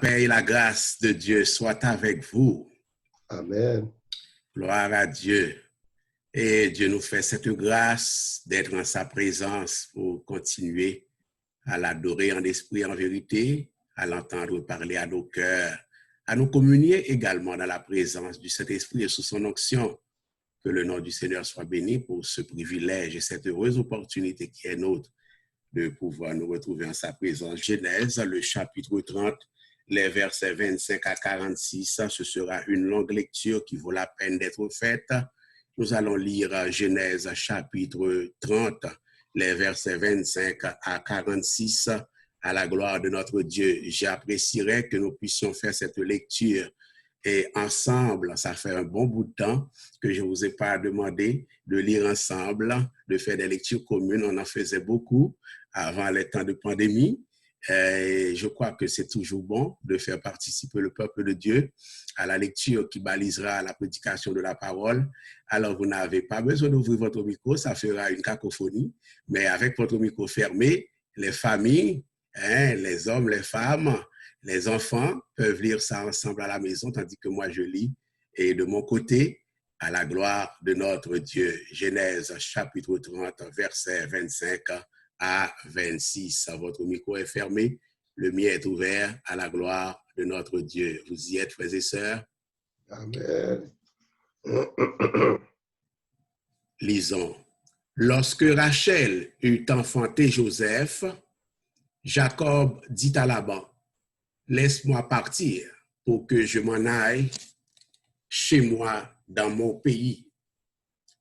paix et la grâce de Dieu soient avec vous. Amen. Gloire à Dieu. Et Dieu nous fait cette grâce d'être en sa présence pour continuer à l'adorer en esprit et en vérité, à l'entendre parler à nos cœurs, à nous communier également dans la présence du Saint-Esprit et sous son onction. Que le nom du Seigneur soit béni pour ce privilège et cette heureuse opportunité qui est nôtre de pouvoir nous retrouver en sa présence. Genèse, le chapitre 30, les versets 25 à 46, ce sera une longue lecture qui vaut la peine d'être faite. Nous allons lire Genèse chapitre 30, les versets 25 à 46, à la gloire de notre Dieu. J'apprécierais que nous puissions faire cette lecture et ensemble. Ça fait un bon bout de temps que je ne vous ai pas demandé de lire ensemble, de faire des lectures communes. On en faisait beaucoup avant les temps de pandémie. Et je crois que c'est toujours bon de faire participer le peuple de Dieu à la lecture qui balisera la prédication de la parole. Alors, vous n'avez pas besoin d'ouvrir votre micro, ça fera une cacophonie, mais avec votre micro fermé, les familles, les hommes, les femmes, les enfants peuvent lire ça ensemble à la maison, tandis que moi, je lis. Et de mon côté, à la gloire de notre Dieu. Genèse chapitre 30, verset 25 à 26. Votre micro est fermé, le mien est ouvert, à la gloire de notre Dieu. Vous y êtes, frères et sœurs? Amen. Lisons. Lorsque Rachel eut enfanté Joseph, Jacob dit à Laban, « Laisse-moi partir pour que je m'en aille chez moi dans mon pays.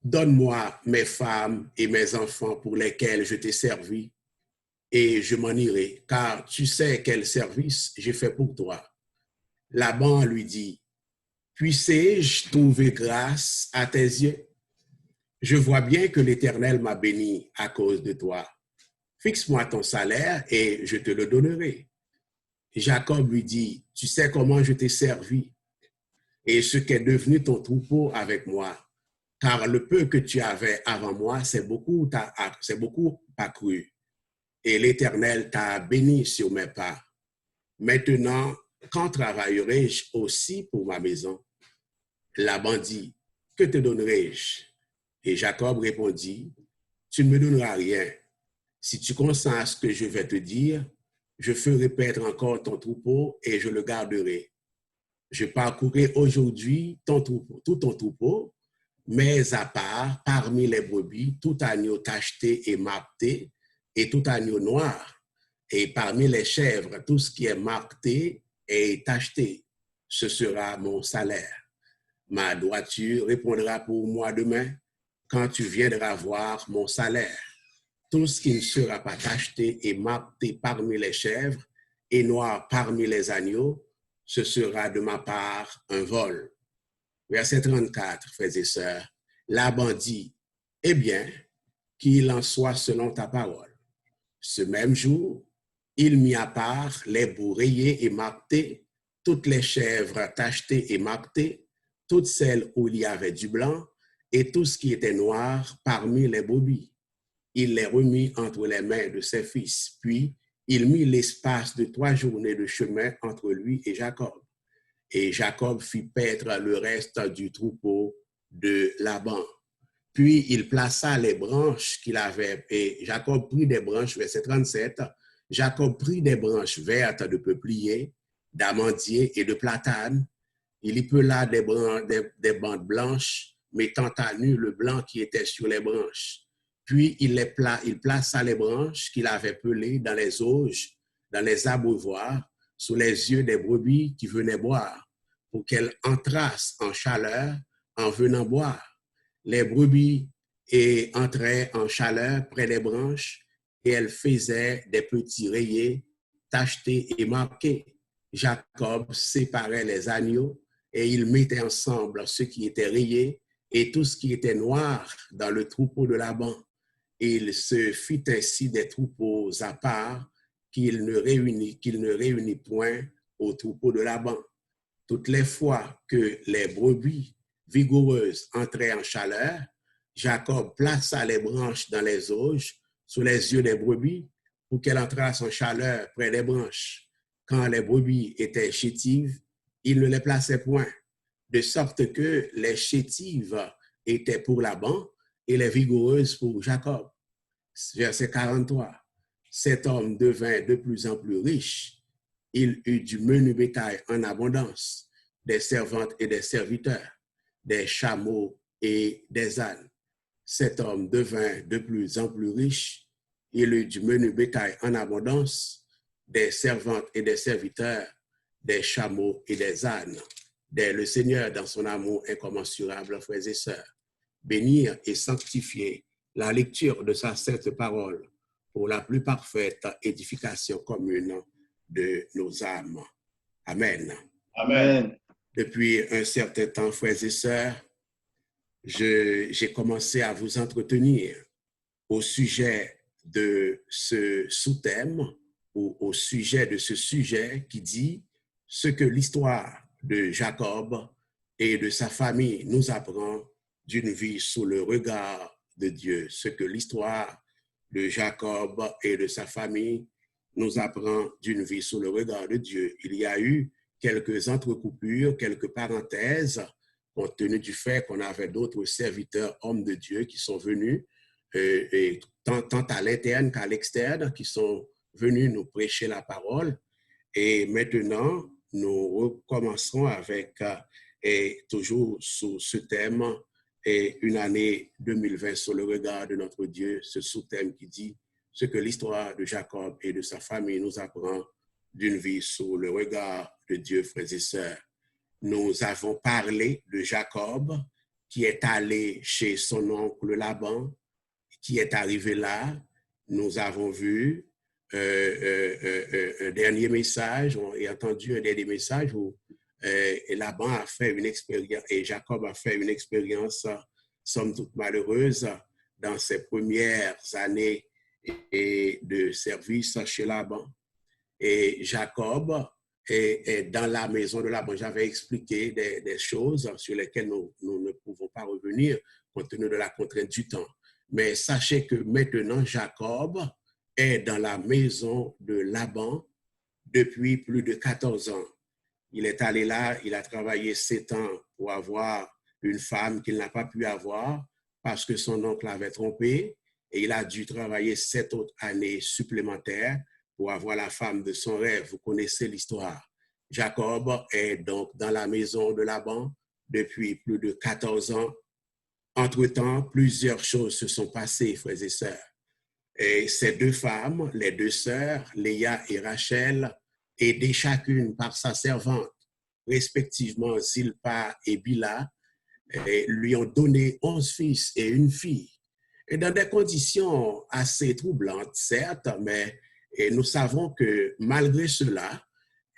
Donne-moi mes femmes et mes enfants pour lesquels je t'ai servi, et je m'en irai, car tu sais quel service j'ai fait pour toi. » Laban lui dit, « Puissé-je trouver grâce à tes yeux? Je vois bien que l'Éternel m'a béni à cause de toi. Fixe-moi ton salaire et je te le donnerai. » Jacob lui dit, « Tu sais comment je t'ai servi et ce qu'est devenu ton troupeau avec moi. Car le peu que tu avais avant moi, c'est beaucoup accru. Et l'Éternel t'a béni sur mes pas. Maintenant, quand travaillerai-je aussi pour ma maison? » Laban dit, « Que te donnerai-je? » Et Jacob répondit, « Tu ne me donneras rien. Si tu consens à ce que je vais te dire, je ferai paître encore ton troupeau et je le garderai. Je parcourrai aujourd'hui tout ton troupeau, mais à part, parmi les brebis, tout agneau tacheté et marqué, et tout agneau noir, et parmi les chèvres, tout ce qui est marqué et tacheté, ce sera mon salaire. Ma droiture répondra pour moi demain, quand tu viendras voir mon salaire. Tout ce qui ne sera pas tacheté et marqué parmi les chèvres, et noir parmi les agneaux, ce sera de ma part un vol. » Verset 34, frères et sœurs, Laban dit, « Eh bien, qu'il en soit selon ta parole. » Ce même jour, il mit à part les boucs rayés et marqués, toutes les chèvres tachetées et marquées, toutes celles où il y avait du blanc, et tout ce qui était noir parmi les brebis. Il les remit entre les mains de ses fils, puis il mit l'espace de 3 journées de chemin entre lui et Jacob. Et Jacob fit paître le reste du troupeau de Laban. Puis il plaça les branches qu'il avait, et Jacob prit des branches, verset 37, Jacob prit des branches vertes de peuplier, d'amandier et de platane. Il y pela des bandes blanches, mettant à nu le blanc qui était sur les branches. Puis il plaça les branches qu'il avait pelées dans les auges, dans les abreuvoirs, sous les yeux des brebis qui venaient boire, pour qu'elles entrassent en chaleur en venant boire. Les brebis entraient en chaleur près des branches et elles faisaient des petits rayés, tachetés et marqués. Jacob séparait les agneaux et il mettait ensemble ce qui était rayé et tout ce qui était noir dans le troupeau de Laban. Il se fit ainsi des troupeaux à part qu'il ne réunit point au troupeau de Laban. Toutes les fois que les brebis vigoureuses entraient en chaleur, Jacob plaça les branches dans les auges sous les yeux des brebis pour qu'elles entrassent en chaleur près des branches. quand les brebis étaient chétives, il ne les plaçait point, de sorte que les chétives étaient pour Laban et les vigoureuses pour Jacob. Verset 43. Cet homme devint de plus en plus riche. Il eut du menu bétail en abondance, des servantes et des serviteurs, des chameaux et des ânes. Cet homme devint de plus en plus riche. Il eut du menu bétail en abondance, des servantes et des serviteurs, des chameaux et des ânes. Dès le Seigneur, dans son amour incommensurable, frères et sœurs, bénir et sanctifier la lecture de sa sainte parole pour la plus parfaite édification commune de nos âmes. Amen. Amen. Depuis un certain temps, frères et sœurs, j'ai commencé à vous entretenir au sujet de ce sous-thème ou au sujet de ce sujet qui dit ce que l'histoire de Jacob et de sa famille nous apprend d'une vie sous le regard de Dieu. Ce que l'histoire de Jacob et de sa famille nous apprend d'une vie sous le regard de Dieu. Il y a eu quelques entrecoupures, quelques parenthèses, compte tenu du fait qu'on avait d'autres serviteurs, hommes de Dieu, qui sont venus, tant à l'interne qu'à l'externe, qui sont venus nous prêcher la parole. Et maintenant, nous recommencerons avec, et toujours sous ce thème, et une année 2020 sur le regard de notre Dieu, ce sous-thème qui dit ce que l'histoire de Jacob et de sa famille nous apprend d'une vie sous le regard de Dieu, frères et sœurs. Nous avons parlé de Jacob qui est allé chez son oncle Laban, qui est arrivé là. Nous avons vu un dernier message, on a entendu un dernier message où Laban a fait une expérience et Jacob a fait une expérience somme toute malheureuse dans ses premières années de service chez Laban. Et Jacob est dans la maison de Laban. J'avais expliqué des choses sur lesquelles nous ne pouvons pas revenir compte tenu de la contrainte du temps. Mais sachez que maintenant, Jacob est dans la maison de Laban depuis plus de 14 ans. Il est allé là, il a travaillé 7 ans pour avoir une femme qu'il n'a pas pu avoir parce que son oncle l'avait trompé et il a dû travailler 7 autres années supplémentaires pour avoir la femme de son rêve. Vous connaissez l'histoire. Jacob est donc dans la maison de Laban depuis plus de 14 ans. Entre-temps, plusieurs choses se sont passées, frères et sœurs. Et ces deux femmes, les deux sœurs, Léa et Rachel, aidées chacune par sa servante, respectivement Zilpa et Bila, et lui ont donné 11 fils et une fille. Et dans des conditions assez troublantes, certes, mais nous savons que malgré cela,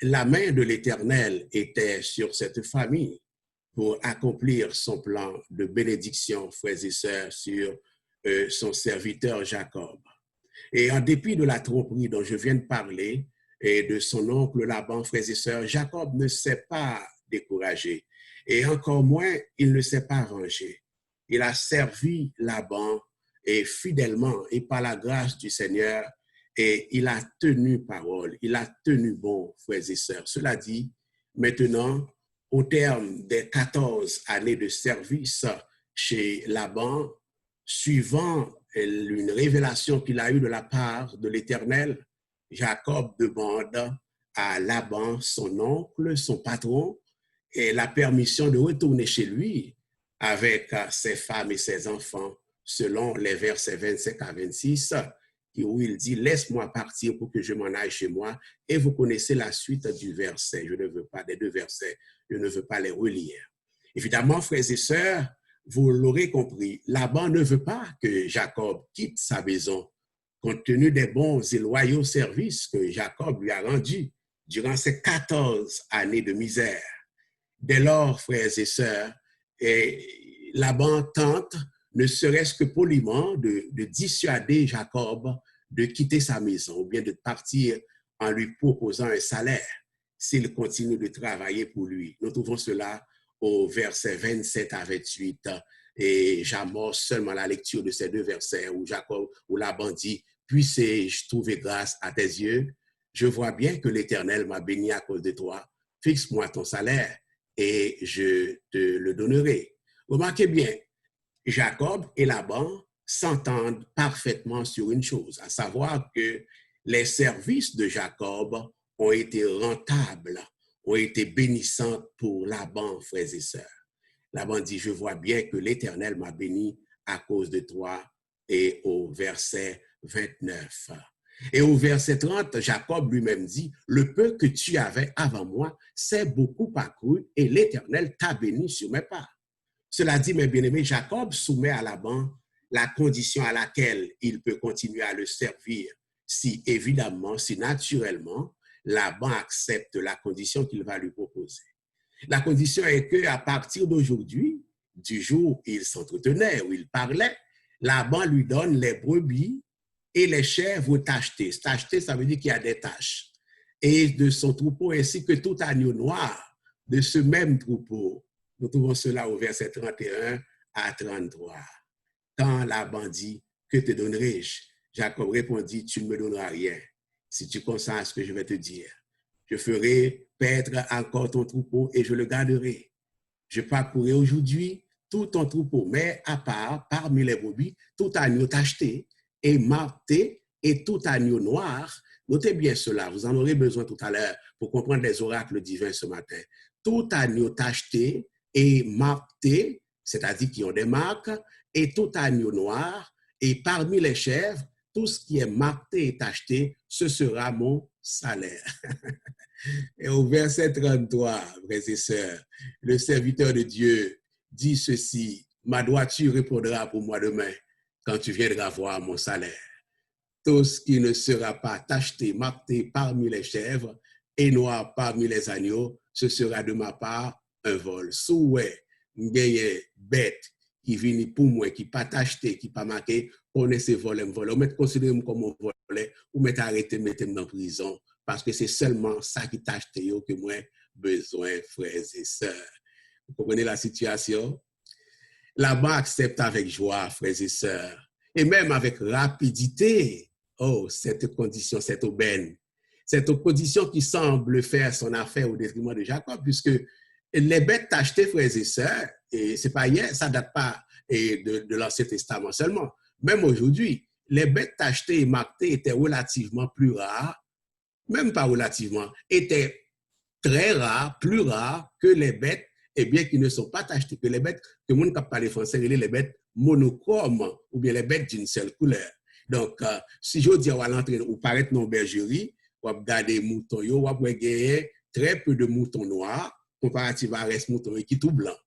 la main de l'Éternel était sur cette famille pour accomplir son plan de bénédiction, frères et sœurs, sur son serviteur Jacob. Et en dépit de la tromperie dont je viens de parler et de son oncle Laban, frères et sœurs, Jacob ne s'est pas découragé et encore moins, il ne s'est pas vengé. Il a servi Laban et fidèlement et par la grâce du Seigneur et il a tenu parole, il a tenu bon, frères et sœurs. Cela dit, maintenant, au terme des 14 années de service chez Laban, suivant une révélation qu'il a eue de la part de l'Éternel, Jacob demande à Laban, son oncle, son patron, et la permission de retourner chez lui avec ses femmes et ses enfants, selon les versets 25 à 26, où il dit « Laisse-moi partir pour que je m'en aille chez moi ». Et vous connaissez la suite du verset. Je ne veux pas des deux versets, je ne veux pas les relire. Évidemment, frères et sœurs, vous l'aurez compris, Laban ne veut pas que Jacob quitte sa maison, compte tenu des bons et loyaux services que Jacob lui a rendus durant ces 14 années de misère. Dès lors, frères et sœurs, Laban tente, ne serait-ce que poliment, de dissuader Jacob de quitter sa maison ou bien de partir en lui proposant un salaire s'il continue de travailler pour lui. Nous trouvons cela au verset 27 à 28 et j'amorce seulement la lecture de ces deux versets où Laban dit « Puisse-je trouver grâce à tes yeux ?» je vois bien que l'Éternel m'a béni à cause de toi. Fixe-moi ton salaire et je te le donnerai. Remarquez bien, Jacob et Laban s'entendent parfaitement sur une chose, à savoir que les services de Jacob ont été rentables, ont été bénissants pour Laban, frères et sœurs. Laban dit, je vois bien que l'Éternel m'a béni à cause de toi. Et au verset 29. Et au verset 30, Jacob lui-même dit, le peu que tu avais avant moi, c'est beaucoup accru et l'Éternel t'a béni sur mes parts. Cela dit, mes bien-aimés, Jacob soumet à Laban la condition à laquelle il peut continuer à le servir si, évidemment, si naturellement, Laban accepte la condition qu'il va lui proposer. La condition est qu'à partir d'aujourd'hui, du jour où il s'entretenait, où il parlait, Laban lui donne les brebis et les chèvres tachetées. Tacheté, ça veut dire qu'il y a des taches. Et de son troupeau, ainsi que tout agneau noir de ce même troupeau. Nous trouvons cela au verset 31 à 33. Quand Laban dit, que te donnerai-je? Jacob répondit, tu ne me donneras rien si tu consens à ce que je vais te dire. Je ferai paître encore ton troupeau et je le garderai. Je parcourrai aujourd'hui tout ton troupeau, mais à part, parmi les brebis, tout agneau tacheté et marté et tout agneau noir. Notez bien cela, vous en aurez besoin tout à l'heure pour comprendre les oracles divins ce matin. Tout agneau tacheté et marté, c'est-à-dire qui ont des marques, et tout agneau noir, et parmi les chèvres, tout ce qui est marqué et tacheté, ce sera mon salaire. Et au verset 33, frères et sœurs, le serviteur de Dieu dit ceci, ma droiture répondra pour moi demain quand tu viendras voir mon salaire. Tout ce qui ne sera pas tacheté, marqué parmi les chèvres et noir parmi les agneaux, ce sera de ma part un vol. Souhait, m'gaye bête qui vient pour moi, qui pas tacheté, qui pas marqué, on essaie voler, on met considéré comme un volet, ou met arrêté, mettre dans prison, parce que c'est seulement ça qui t'a acheté que moi besoin, frères et sœurs. Vous comprenez la situation? Laban accepte avec joie, frères et sœurs, et même avec rapidité, oh, cette condition, cette aubaine, cette condition qui semble faire son affaire au détriment de Jacob, puisque les bêtes achetées, frères et sœurs, et c'est pas hier, ça date pas de l'Ancien Testament seulement. Même aujourd'hui, les bêtes achetées et marquées étaient relativement plus rares, même pas relativement, étaient très rares, plus rares que les bêtes, eh bien, qui ne sont pas tachetées, que les bêtes, que le monde qui parle français, les bêtes monochromes, ou bien les bêtes d'une seule couleur. Donc, si je dis à l'entrée, ou paraître dans bergerie, ou regarder moutons, ou gagner très peu de moutons noirs, comparativement à reste moutons qui tout blanc.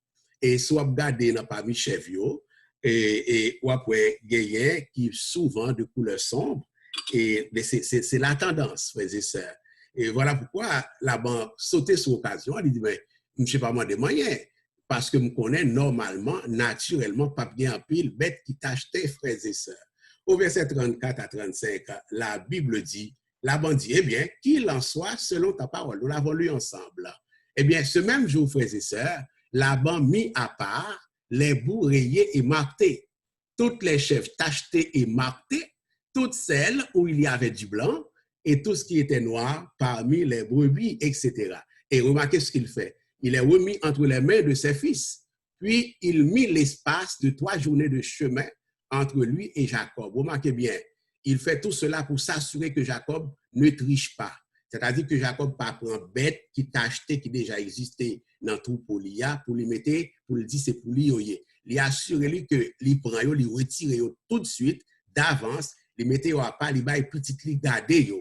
Et soit regarder dans parmi chèvres, et ou après gagner qui souvent de couleur sombre, et c'est la tendance, frères et sœurs. Et voilà pourquoi la banque sautait sur l'occasion. Elle dit, mais je ne sais pas moi des moyens, parce que je connais normalement, naturellement, pas bien en pile, bête qui t'achetait, frères et sœurs. Au verset 34 à 35, la Bible dit, la banque dit, eh bien, qu'il en soit selon ta parole. Nous l'avons lu ensemble. Eh bien, ce même jour, frères et sœurs, Laban mit à part les bouts rayés et marqués, toutes les chèvres tachetées et marquées, toutes celles où il y avait du blanc, et tout ce qui était noir parmi les brebis, etc. Et remarquez ce qu'il fait. Il est remis entre les mains de ses fils. Puis, il mit l'espace de 3 journées de chemin entre lui et Jacob. Remarquez bien, il fait tout cela pour s'assurer que Jacob ne triche pas. C'est-à-dire que Jacob pas prend bête qui t'a acheté, qui déjà existait dans tout pour l'IA, pour lui mettre, pour lui dire c'est pour lui. Il assure lui que il prend, il retire tout de suite, d'avance, il mettait à part, il va petit li garder.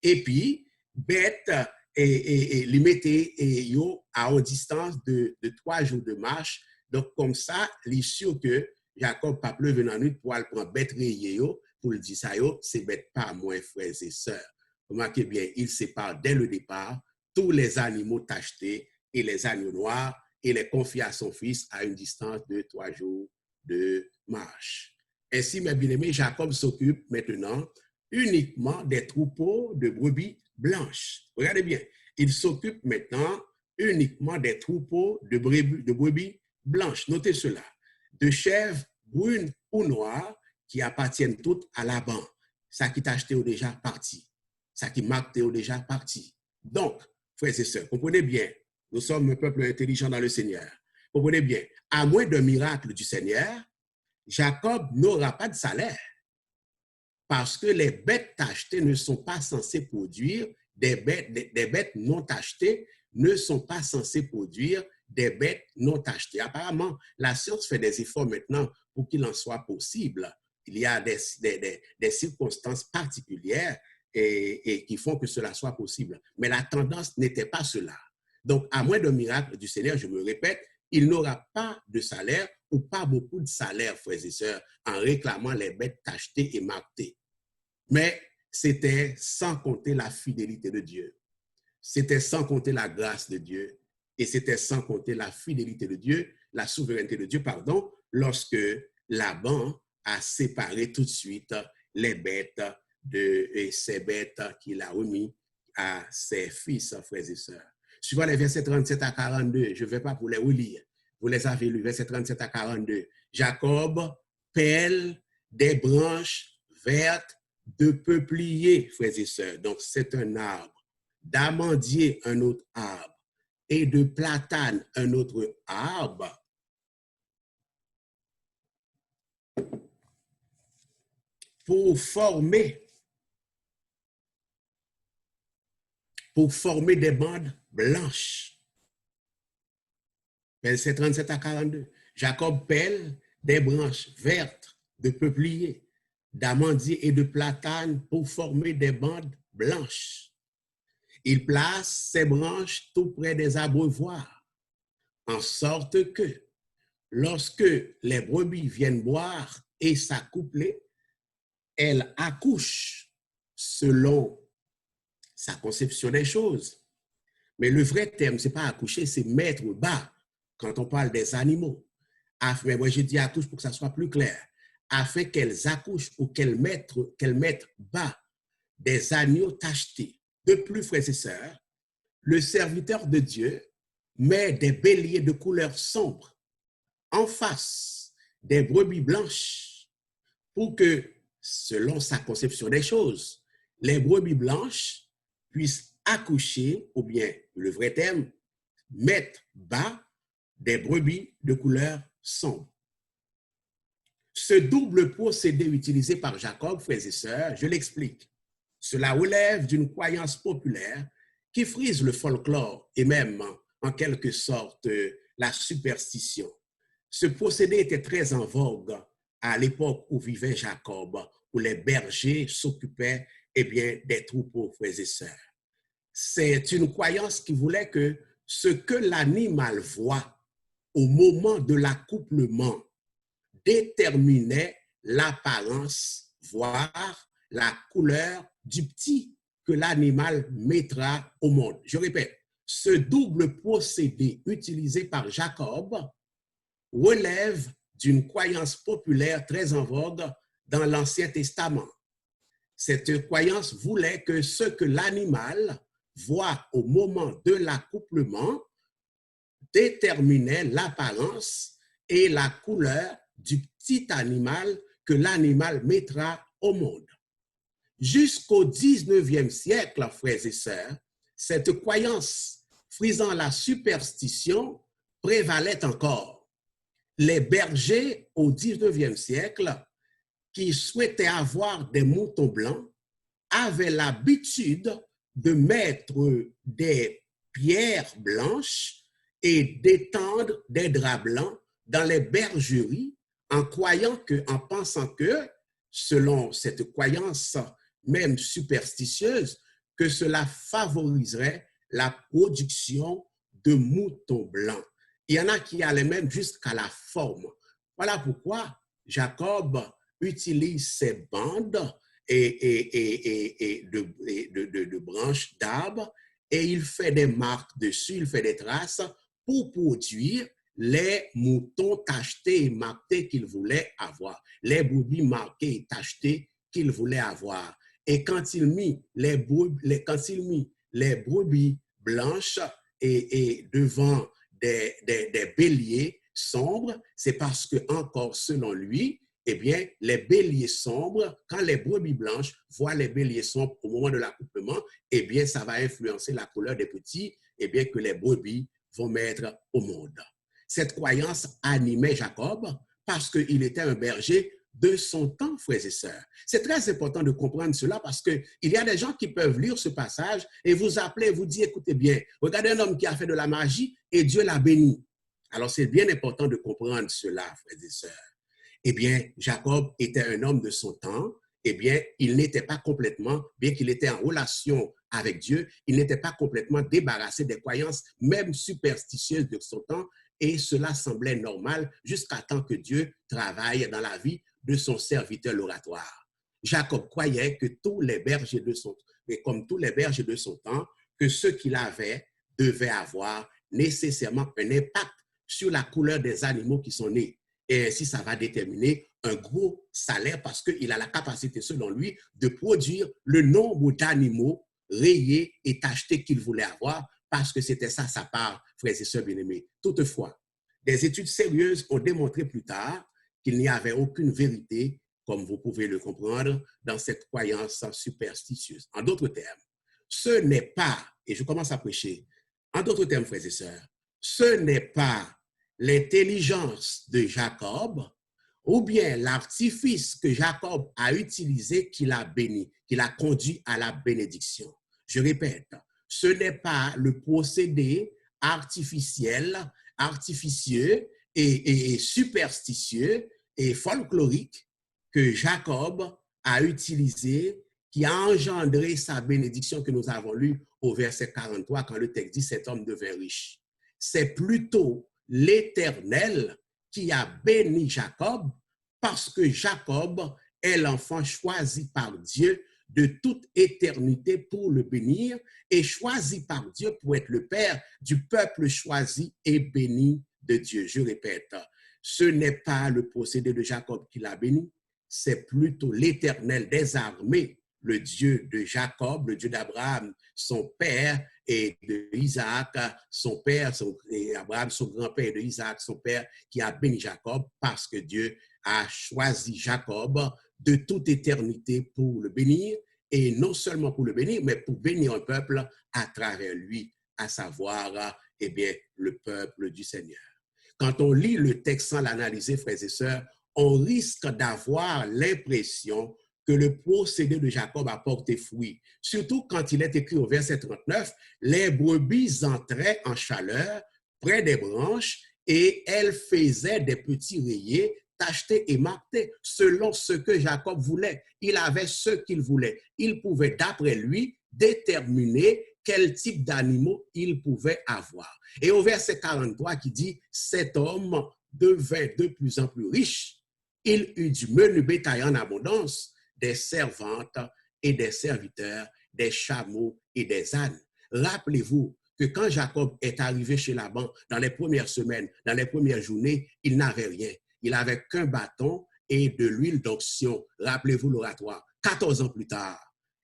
Et puis, bête, et les mettait à une distance de 3 jours de marche. Donc, comme ça, il est sûr que Jacob pas pleuve dans la nuit pour aller prendre bête rayée, pour le dire ça, c'est bête pas moins, frères et sœurs. Remarquez bien, il sépare dès le départ tous les animaux tachetés et les agneaux noirs et les confie à son fils à une distance de 3 jours de marche. Ainsi, mes bien-aimés, Jacob s'occupe maintenant uniquement des troupeaux de brebis blanches. Regardez bien, il s'occupe maintenant uniquement des troupeaux de brebis blanches. Notez cela, de chèvres brunes ou noires qui appartiennent toutes à Laban. Ça qui t'a acheté ou déjà parti. ça qui marque déjà parti. Donc, frères et sœurs, comprenez bien, nous sommes un peuple intelligent dans le Seigneur. Comprenez bien, à moins d'un miracle du Seigneur, Jacob n'aura pas de salaire parce que les bêtes tachetées ne sont pas censées produire des bêtes non tachetées ne sont pas censées produire des bêtes non tachetées. Apparemment, la science fait des efforts maintenant pour qu'il en soit possible. Il y a des circonstances particulières et qui font que cela soit possible. Mais la tendance n'était pas cela. Donc, à moins d'un miracle du Seigneur, je me répète, il n'aura pas de salaire ou pas beaucoup de salaire, frères et sœurs, en réclamant les bêtes tachetées et marquées. Mais c'était sans compter la fidélité de Dieu. C'était sans compter la grâce de Dieu. Et c'était sans compter la fidélité de Dieu, la souveraineté de Dieu, pardon, lorsque Laban a séparé tout de suite les bêtes et ces bêtes qu'il a remis à ses fils, frères et sœurs. Suivant les versets 37 à 42, je ne vais pas vous les relire. Vous les avez lus, versets 37 à 42. Jacob pèle des branches vertes de peuplier, frères et sœurs. Donc, c'est un arbre. D'amandier, un autre arbre. Et de platane, un autre arbre. Pour former des bandes blanches. Verset 37 à 42. Jacob pèle des branches vertes de peuplier, d'amandier et de platane pour former des bandes blanches. Il place ses branches tout près des abreuvoirs, en sorte que, lorsque les brebis viennent boire et s'accoupler, elles accouchent selon sa conception des choses. Mais le vrai terme, ce n'est pas accoucher, c'est mettre bas quand on parle des animaux. Mais moi, je dis accouche pour que ça soit plus clair. Afin qu'elles accouchent ou qu'elles mettent bas des agneaux tachetés. De plus, frères et sœurs, le serviteur de Dieu met des béliers de couleur sombre en face des brebis blanches pour que, selon sa conception des choses, les brebis blanches puissent accoucher, ou bien, le vrai terme, mettre bas des brebis de couleur sombre. Ce double procédé utilisé par Jacob, frères et sœurs, je l'explique. Cela relève d'une croyance populaire qui frise le folklore et même, en quelque sorte, la superstition. Ce procédé était très en vogue à l'époque où vivait Jacob, où les bergers s'occupaient des troupeaux, frères et sœurs. C'est une croyance qui voulait que ce que l'animal voit au moment de l'accouplement déterminait l'apparence, voire la couleur du petit que l'animal mettra au monde. Je répète, ce double procédé utilisé par Jacob relève d'une croyance populaire très en vogue dans l'Ancien Testament. Cette croyance voulait que ce que l'animal voit au moment de l'accouplement déterminait l'apparence et la couleur du petit animal que l'animal mettra au monde. Jusqu'au 19e siècle, frères et sœurs, cette croyance frisant la superstition prévalait encore. Les bergers au 19e siècle qui souhaitaient avoir des moutons blancs avaient l'habitude de mettre des pierres blanches et d'étendre des draps blancs dans les bergeries en pensant que, selon cette croyance même superstitieuse, que cela favoriserait la production de moutons blancs. Il y en a qui allaient même jusqu'à la forme. Voilà pourquoi Jacob utilise ces bandes de branches d'arbres et il fait des marques dessus, il fait des traces pour produire les moutons tachetés et marqués qu'il voulait avoir, les brebis marquées et tachetées qu'il voulait avoir. Et quand il mit les brebis blanches et devant des béliers sombres, c'est parce que, encore selon lui, eh bien, les béliers sombres, quand les brebis blanches voient les béliers sombres au moment de l'accouplement, eh bien, ça va influencer la couleur des petits, eh bien, que les brebis vont mettre au monde. Cette croyance animait Jacob parce qu'il était un berger de son temps, frères et sœurs. C'est très important de comprendre cela parce qu'il y a des gens qui peuvent lire ce passage et vous appeler, vous dire, écoutez bien, regardez un homme qui a fait de la magie et Dieu l'a béni. Alors, c'est bien important de comprendre cela, frères et sœurs. Eh bien, Jacob était un homme de son temps. Eh bien, il n'était pas complètement, bien qu'il était en relation avec Dieu, il n'était pas complètement débarrassé des croyances, même superstitieuses de son temps, et cela semblait normal jusqu'à temps que Dieu travaille dans la vie de son serviteur l'oratoire. Jacob croyait que tous les bergers de son temps, et comme tous les bergers de son temps, que ce qu'il avait devait avoir nécessairement un impact sur la couleur des animaux qui sont nés. Et ainsi, ça va déterminer un gros salaire parce qu'il a la capacité, selon lui, de produire le nombre d'animaux rayés et tachetés qu'il voulait avoir parce que c'était ça sa part, frères et sœurs bien-aimés. Toutefois, des études sérieuses ont démontré plus tard qu'il n'y avait aucune vérité, comme vous pouvez le comprendre, dans cette croyance superstitieuse. En d'autres termes, ce n'est pas, et je commence à prêcher, en d'autres termes, frères et sœurs, ce n'est pas l'intelligence de Jacob ou bien l'artifice que Jacob a utilisé qui l'a béni, qui l'a conduit à la bénédiction. Je répète, ce n'est pas le procédé artificiel, artificieux et superstitieux et folklorique que Jacob a utilisé qui a engendré sa bénédiction que nous avons lue au verset 43 quand le texte dit « Cet homme devint riche ». C'est plutôt l'Éternel qui a béni Jacob parce que Jacob est l'enfant choisi par Dieu de toute éternité pour le bénir et choisi par Dieu pour être le père du peuple choisi et béni de Dieu. Je répète, ce n'est pas le procédé de Jacob qui l'a béni, c'est plutôt l'Éternel des armées, le Dieu de Jacob, le Dieu d'Abraham, son père, et de Isaac, son père, et Abraham, son grand-père, de Isaac, son père, qui a béni Jacob parce que Dieu a choisi Jacob de toute éternité pour le bénir, et non seulement pour le bénir, mais pour bénir un peuple à travers lui, à savoir, eh bien, le peuple du Seigneur. Quand on lit le texte sans l'analyser, frères et sœurs, on risque d'avoir l'impression que le procédé de Jacob a porté fruit. Surtout quand il est écrit au verset 39, les brebis entraient en chaleur près des branches et elles faisaient des petits rayés tachetés et marqués selon ce que Jacob voulait. Il avait ce qu'il voulait. Il pouvait, d'après lui, déterminer quel type d'animaux il pouvait avoir. Et au verset 43 qui dit, cet homme devint de plus en plus riche. Il eut du menu bétail en abondance, des servantes et des serviteurs, des chameaux et des ânes. Rappelez-vous que quand Jacob est arrivé chez Laban dans les premières semaines, dans les premières journées, il n'avait rien. Il n'avait qu'un bâton et de l'huile d'onction. Rappelez-vous l'oratoire. 14 ans plus tard,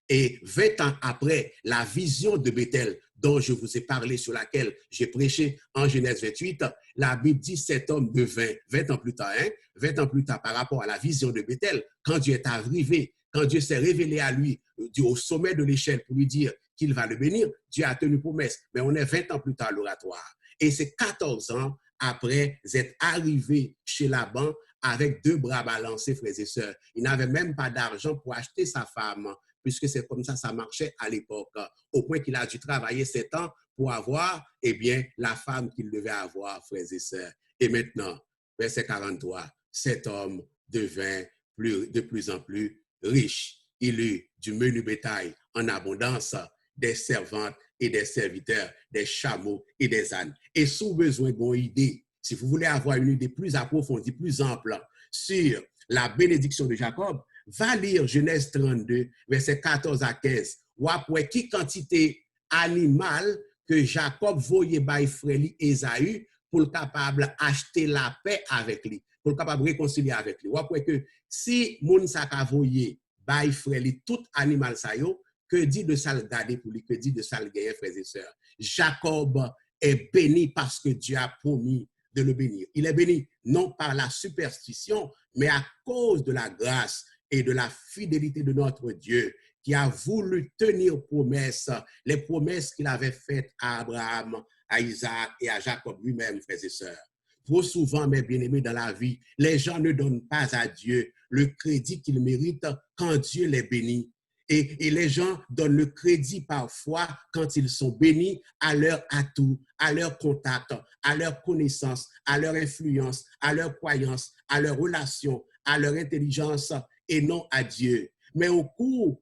et 20 ans après la vision de Béthel, dont je vous ai parlé, sur laquelle j'ai prêché en Genèse 28, la Bible dit cet homme de 20 ans plus tard, 20 ans plus tard par rapport à la vision de Béthel, quand Dieu est arrivé, quand Dieu s'est révélé à lui au sommet de l'échelle pour lui dire qu'il va le bénir, Dieu a tenu promesse, mais on est 20 ans plus tard à l'oratoire. Et c'est 14 ans après être arrivé chez Laban avec 2 bras balancés, frères et sœurs. Il n'avait même pas d'argent pour acheter sa femme, puisque c'est comme ça marchait à l'époque, au point qu'il a dû travailler 7 ans pour avoir, eh bien, la femme qu'il devait avoir, frères et sœurs. Et maintenant, verset 43, cet homme devint de plus en plus riche. Il eut du menu bétail en abondance, des servantes et des serviteurs, des chameaux et des ânes. Et sous besoin d'une idée, si vous voulez avoir une idée plus approfondie, plus ample sur la bénédiction de Jacob, va lire Genèse 32, versets 14 à 15. Ou après, qui quantité animale que Jacob voyait by frère Esaü pour le capable acheter la paix avec lui, pour le capable réconcilier avec lui. Ou après que si moun sa ka voyé by frère tout animal sa yo, que dit de ça le garder pour lui, que dit de ça le gagner, frères et sœurs. Jacob est béni parce que Dieu a promis de le bénir. Il est béni non par la superstition, mais à cause de la grâce et de la fidélité de notre Dieu, qui a voulu tenir promesse, les promesses qu'il avait faites à Abraham, à Isaac et à Jacob lui-même, frères et sœurs. Trop souvent, mes bien-aimés, dans la vie, les gens ne donnent pas à Dieu le crédit qu'il mérite quand Dieu les bénit. Et les gens donnent le crédit parfois quand ils sont bénis à leur atout, à leur contact, à leur connaissance, à leur influence, à leur croyance, à leur relation, à leur intelligence et non à Dieu. Mais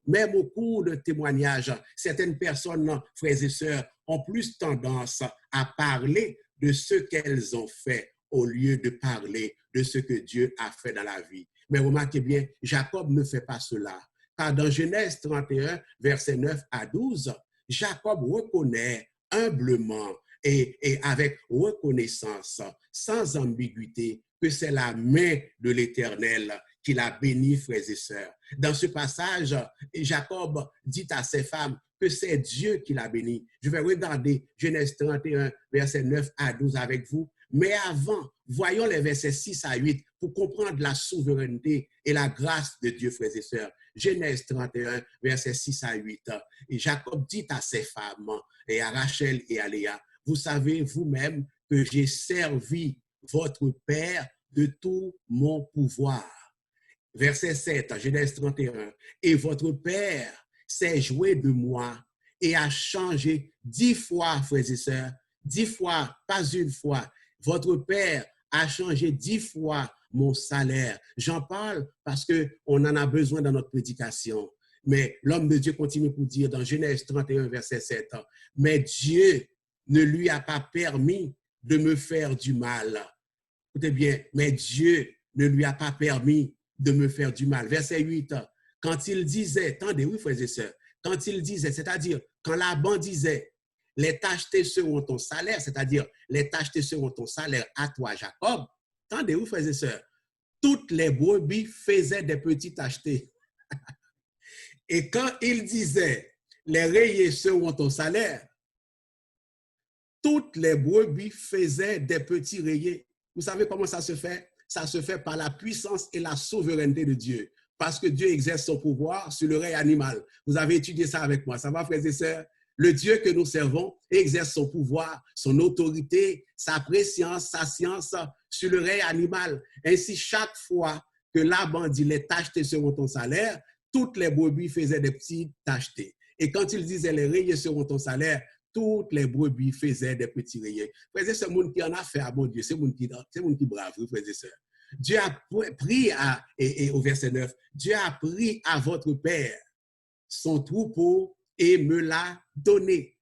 même au cours de témoignages, certaines personnes, frères et sœurs, ont plus tendance à parler de ce qu'elles ont fait au lieu de parler de ce que Dieu a fait dans la vie. Mais remarquez bien, Jacob ne fait pas cela. Car dans Genèse 31, versets 9 à 12, Jacob reconnaît humblement et avec reconnaissance, sans ambiguïté, que c'est la main de l'Éternel qui l'a béni, frères et sœurs. Dans ce passage, Jacob dit à ses femmes que c'est Dieu qui l'a béni. Je vais regarder Genèse 31, versets 9 à 12 avec vous. Mais avant, voyons les versets 6 à 8 pour comprendre la souveraineté et la grâce de Dieu, frères et sœurs. Genèse 31, versets 6 à 8. Et Jacob dit à ses femmes, et à Rachel et à Léa, vous savez vous-même que j'ai servi votre père de tout mon pouvoir. Verset 7, Genèse 31. Et votre père s'est joué de moi et a changé 10 fois, frères et sœurs, 10 fois, pas une fois. Votre père a changé 10 fois mon salaire. J'en parle parce qu'on en a besoin dans notre prédication. Mais l'homme de Dieu continue pour dire dans Genèse 31, verset 7, mais Dieu ne lui a pas permis de me faire du mal. Écoutez bien, mais Dieu ne lui a pas permis de me faire du mal. Verset 8, quand il disait, attendez, oui, frères et sœurs, quand il disait, c'est-à-dire, quand Laban disait, les tachetés seront ton salaire, c'est-à-dire, les tachetés seront ton salaire à toi, Jacob, attendez, oui, frères et sœurs, toutes les brebis faisaient des petits tachetés. Et quand il disait, les rayés seront ton salaire, toutes les brebis faisaient des petits rayés. Vous savez comment ça se fait? Ça se fait par la puissance et la souveraineté de Dieu. Parce que Dieu exerce son pouvoir sur le règne animal. Vous avez étudié ça avec moi. Ça va, frères et sœurs? Le Dieu que nous servons exerce son pouvoir, son autorité, sa préscience, sa science sur le règne animal. Ainsi, chaque fois que Laban dit les tachetés seront ton salaire, toutes les brebis faisaient des petits tachetés. Et quand il disait les rayés seront ton salaire, toutes les brebis faisaient des petits rayés. Frères et sœurs, c'est monde qui en a fait à bon Dieu, c'est monde qui brave, frères et sœurs. Dieu a pris au verset 9, Dieu a pris à votre père son troupeau et me l'a donné.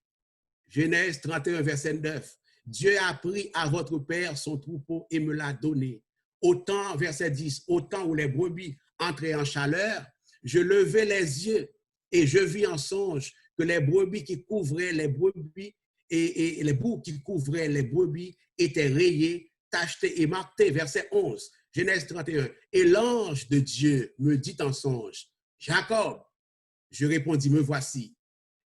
Genèse 31, verset 9. Dieu a pris à votre père son troupeau et me l'a donné. Autant, verset 10, autant où les brebis entraient en chaleur, je levai les yeux et je vis en songe que les brebis qui couvraient les brebis et les boucs qui couvraient les brebis étaient rayés, tachetés et marqués. Verset 11, Genèse 31. Et l'ange de Dieu me dit en songe, Jacob, je répondis, me voici.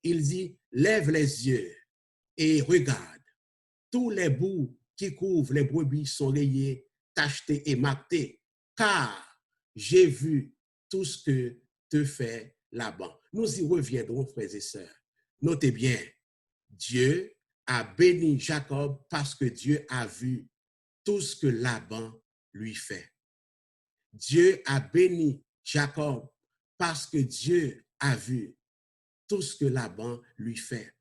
Il dit, lève les yeux et regarde. Tous les bouts qui couvrent les brebis sont rayés, tachetés et marqués, car j'ai vu tout ce que te fait Laban. Nous y reviendrons, frères et sœurs. Notez bien, Dieu a béni Jacob parce que Dieu a vu tout ce que Laban lui fait. Dieu a béni Jacob parce que Dieu a vu tout ce que Laban lui fait.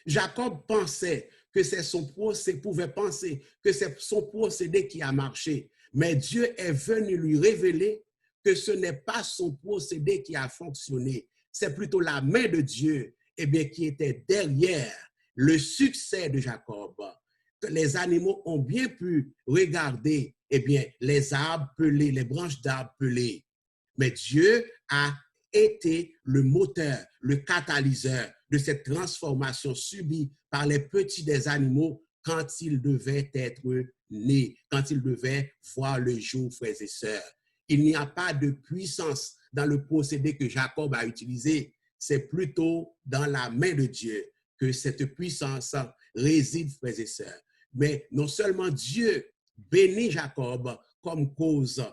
Jacob pensait que c'est son procédé, pouvait penser que c'est son procédé qui a marché, mais Dieu est venu lui révéler que ce n'est pas son procédé qui a fonctionné, c'est plutôt la main de Dieu qui était derrière le succès de Jacob. Les animaux ont bien pu regarder les arbres pelés, les branches d'arbres pelés, mais Dieu a été le moteur, le catalyseur de cette transformation subie par les petits des animaux quand ils devaient être nés, quand ils devaient voir le jour, frères et sœurs. Il n'y a pas de puissance dans le procédé que Jacob a utilisé, c'est plutôt dans la main de Dieu que cette puissance réside, frères et sœurs. Mais non seulement Dieu bénit Jacob comme cause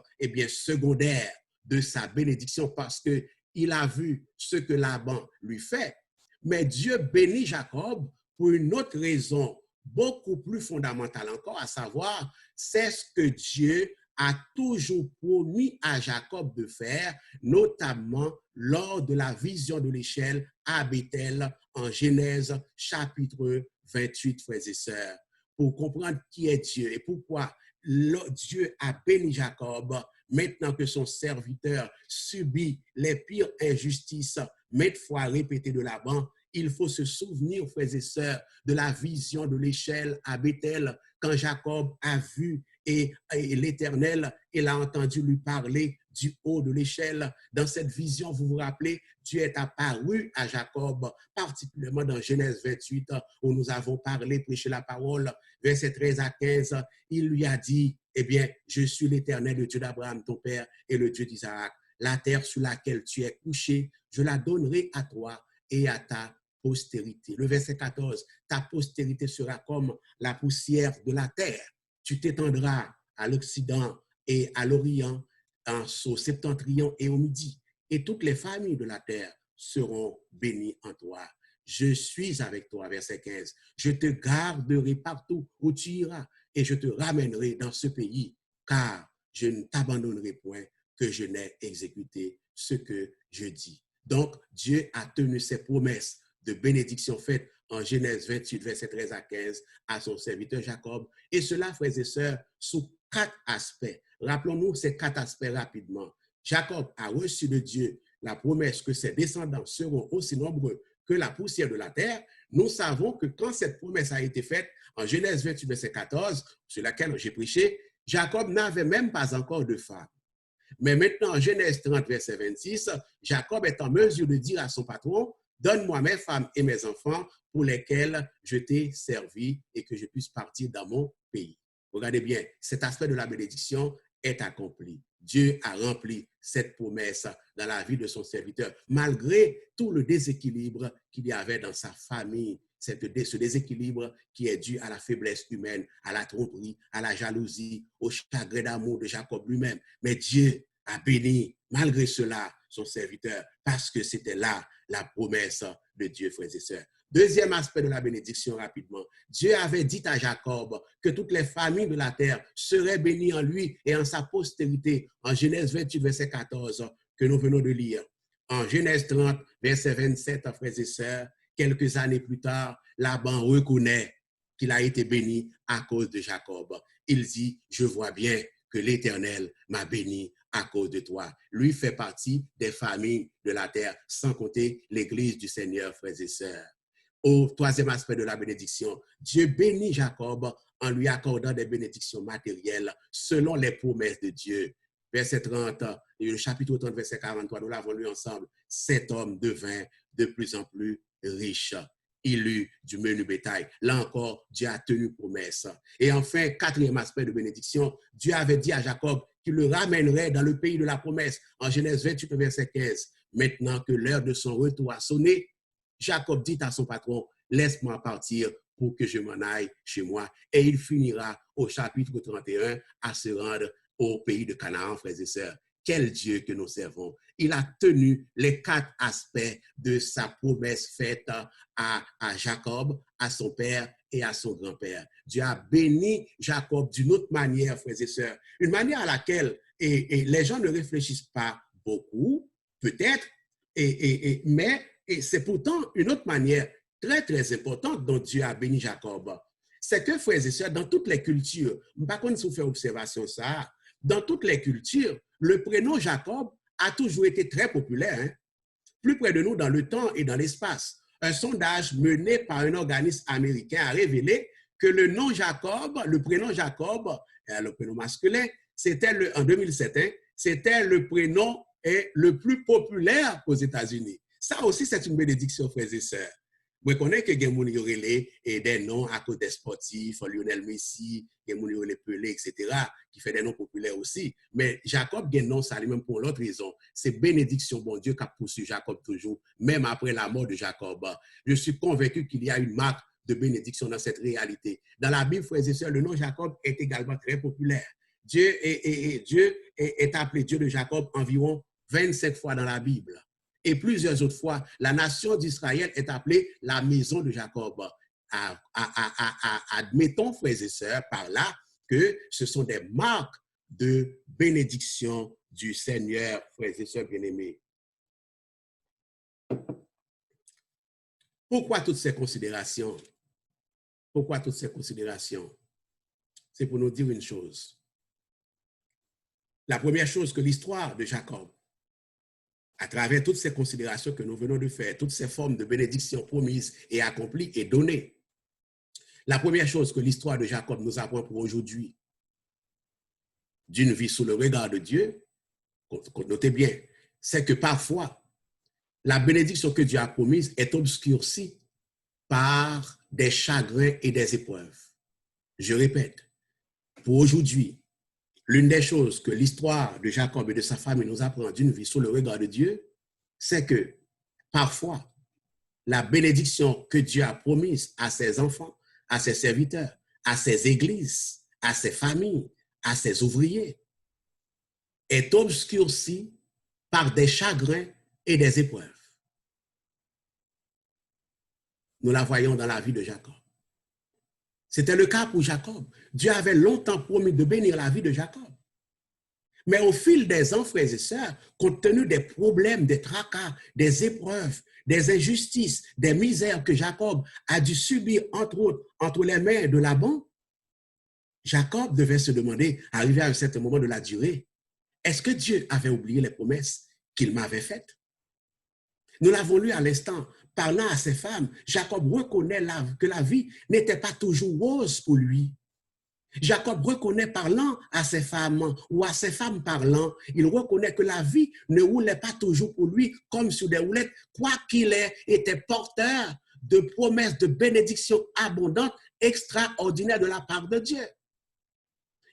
secondaire de sa bénédiction parce qu'il a vu ce que Laban lui fait. Mais Dieu bénit Jacob pour une autre raison beaucoup plus fondamentale encore, à savoir, c'est ce que Dieu a toujours promis à Jacob de faire, notamment lors de la vision de l'échelle à Béthel en Genèse chapitre 28, frères et sœurs. Pour comprendre qui est Dieu et pourquoi Dieu a béni Jacob, maintenant que son serviteur subit les pires injustices, maintes fois répétées de Laban, il faut se souvenir, frères et sœurs, de la vision de l'échelle à Béthel, quand Jacob a vu et l'Éternel, il a entendu lui parler du haut de l'échelle. Dans cette vision, vous vous rappelez, Dieu est apparu à Jacob, particulièrement dans Genèse 28, où nous avons parlé, prêché la parole, versets 13 à 15. Il lui a dit, eh bien, je suis l'Éternel, le Dieu d'Abraham, ton père, et le Dieu d'Isaac. La terre sur laquelle tu es couché, je la donnerai à toi et à ta postérité. Le verset 14, ta postérité sera comme la poussière de la terre. Tu t'étendras à l'Occident et à l'Orient, au septentrion et au midi. Et toutes les familles de la terre seront bénies en toi. Je suis avec toi, verset 15. Je te garderai partout où tu iras et je te ramènerai dans ce pays, car je ne t'abandonnerai point que je n'ai exécuté ce que je dis. Donc, Dieu a tenu ses promesses de bénédiction faites en Genèse 28, verset 13 à 15, à son serviteur Jacob. Et cela, frères et sœurs, sous 4 aspects. Rappelons-nous ces 4 aspects rapidement. Jacob a reçu de Dieu la promesse que ses descendants seront aussi nombreux que la poussière de la terre. Nous savons que quand cette promesse a été faite, en Genèse 28, verset 14, sur laquelle j'ai prêché, Jacob n'avait même pas encore de femme. Mais maintenant, en Genèse 30, verset 26, Jacob est en mesure de dire à son patron, donne-moi mes femmes et mes enfants pour lesquels je t'ai servi et que je puisse partir dans mon pays. Regardez bien, cet aspect de la bénédiction est accompli. Dieu a rempli cette promesse dans la vie de son serviteur, malgré tout le déséquilibre qu'il y avait dans sa famille, ce déséquilibre qui est dû à la faiblesse humaine, à la tromperie, à la jalousie, au chagrin d'amour de Jacob lui-même. Mais Dieu a béni, malgré cela, son serviteur, parce que c'était là la promesse de Dieu, frères et sœurs. Deuxième aspect de la bénédiction, rapidement. Dieu avait dit à Jacob que toutes les familles de la terre seraient bénies en lui et en sa postérité, en Genèse 28, verset 14, que nous venons de lire. En Genèse 30, verset 27, frères et sœurs, quelques années plus tard, Laban reconnaît qu'il a été béni à cause de Jacob. Il dit, je vois bien que l'Éternel m'a béni à cause de toi. Lui fait partie des familles de la terre, sans compter l'Église du Seigneur, frères et sœurs. Au troisième aspect de la bénédiction, Dieu bénit Jacob en lui accordant des bénédictions matérielles selon les promesses de Dieu. Verset 30, le chapitre 30, verset 43, nous l'avons lu ensemble. Cet homme devint de plus en plus riche. Il eut du menu bétail. Là encore, Dieu a tenu promesse. Et enfin, quatrième aspect de bénédiction, Dieu avait dit à Jacob qu'il le ramènerait dans le pays de la promesse. En Genèse 28, verset 15. Maintenant que l'heure de son retour a sonné, Jacob dit à son patron, laisse-moi partir pour que je m'en aille chez moi. Et il finira au chapitre 31 à se rendre au pays de Canaan, frères et sœurs. Quel Dieu que nous servons. Il a tenu les 4 aspects de sa promesse faite à Jacob, à son père et à son grand-père. Dieu a béni Jacob d'une autre manière, frères et sœurs. Une manière à laquelle les gens ne réfléchissent pas beaucoup, peut-être, mais c'est pourtant une autre manière très, très importante dont Dieu a béni Jacob. C'est que, frères et sœurs, dans toutes les cultures, par contre, si vous faites observation ça, dans toutes les cultures, le prénom Jacob a toujours été très populaire. Hein? Plus près de nous dans le temps et dans l'espace. Un sondage mené par un organisme américain a révélé que le nom Jacob, le prénom Jacob, le prénom masculin, c'était en 2007, hein, c'était le prénom le plus populaire aux États-Unis. Ça aussi, c'est une bénédiction, frères et sœurs. Je connais que des gens qui des noms à cause des sportifs, Lionel Messi, des gens qui Pelé, etc., qui fait des noms populaires aussi. Mais Jacob a un nom, ça lui-même pour l'autre raison. C'est bénédiction, bon Dieu, qui a poursuivi Jacob toujours, même après la mort de Jacob. Je suis convaincu qu'il y a une marque de bénédiction dans cette réalité. Dans la Bible, frères et sœurs, le nom Jacob est également très populaire. Dieu est appelé Dieu de Jacob environ 25 fois dans la Bible. Et plusieurs autres fois, la nation d'Israël est appelée la maison de Jacob. Admettons, frères et sœurs, par là, que ce sont des marques de bénédiction du Seigneur, frères et sœurs bien-aimés. Pourquoi toutes ces considérations? Pourquoi toutes ces considérations? C'est pour nous dire une chose. La première chose que l'histoire de Jacob, à travers toutes ces considérations que nous venons de faire, toutes ces formes de bénédiction promises et accomplies et données, la première chose que l'histoire de Jacob nous apprend pour aujourd'hui, d'une vie sous le regard de Dieu, notez bien, c'est que parfois, la bénédiction que Dieu a promise est obscurcie par des chagrins et des épreuves. Je répète, pour aujourd'hui, l'une des choses que l'histoire de Jacob et de sa famille nous apprend d'une vie sous le regard de Dieu, c'est que parfois, la bénédiction que Dieu a promise à ses enfants, à ses serviteurs, à ses églises, à ses familles, à ses ouvriers, est obscurcie par des chagrins et des épreuves. Nous la voyons dans la vie de Jacob. C'était le cas pour Jacob. Dieu avait longtemps promis de bénir la vie de Jacob. Mais au fil des ans, frères et sœurs, compte tenu des problèmes, des tracas, des épreuves, des injustices, des misères que Jacob a dû subir, entre autres, entre les mains de Laban, Jacob devait se demander, arrivé à un certain moment de la durée, est-ce que Dieu avait oublié les promesses qu'il m'avait faites? Nous l'avons lu à l'instant, parlant à ses femmes, Jacob reconnaît que la vie n'était pas toujours rose pour lui. Jacob reconnaît parlant à ses femmes ou à ses femmes parlant, il reconnaît que la vie ne roulait pas toujours pour lui comme sur des roulettes, quoiqu'il était porteur de promesses de bénédictions abondantes, extraordinaires de la part de Dieu.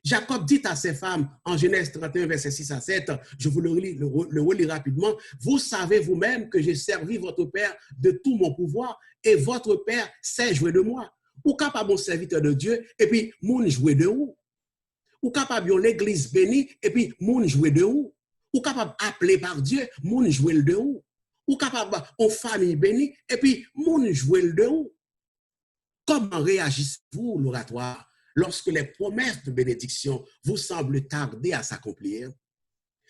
Jacob dit à ses femmes en Genèse 31, verset 6 à 7, je vous le relis rapidement, vous savez vous-même que j'ai servi votre père de tout mon pouvoir et votre père sait jouer de moi. Ou capable un serviteur de Dieu et puis moun jouer de où? Ou capable l'église bénie et puis moun jouer de où? Ou capable appelé par Dieu, moun jouer de où? Ou capable en famille bénie et puis moun jouer de où? Comment réagissez-vous l'oratoire lorsque les promesses de bénédiction vous semblent tarder à s'accomplir?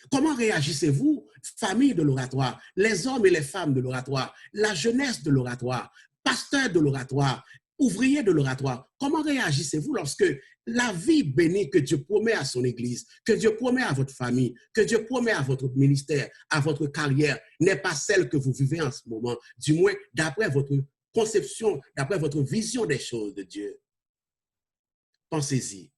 Comment réagissez-vous, famille de l'oratoire, les hommes et les femmes de l'oratoire, la jeunesse de l'oratoire, pasteurs de l'oratoire, ouvriers de l'oratoire? Comment réagissez-vous lorsque la vie bénie que Dieu promet à son Église, que Dieu promet à votre famille, que Dieu promet à votre ministère, à votre carrière, n'est pas celle que vous vivez en ce moment, du moins d'après votre conception, d'après votre vision des choses de Dieu? Pensez-y.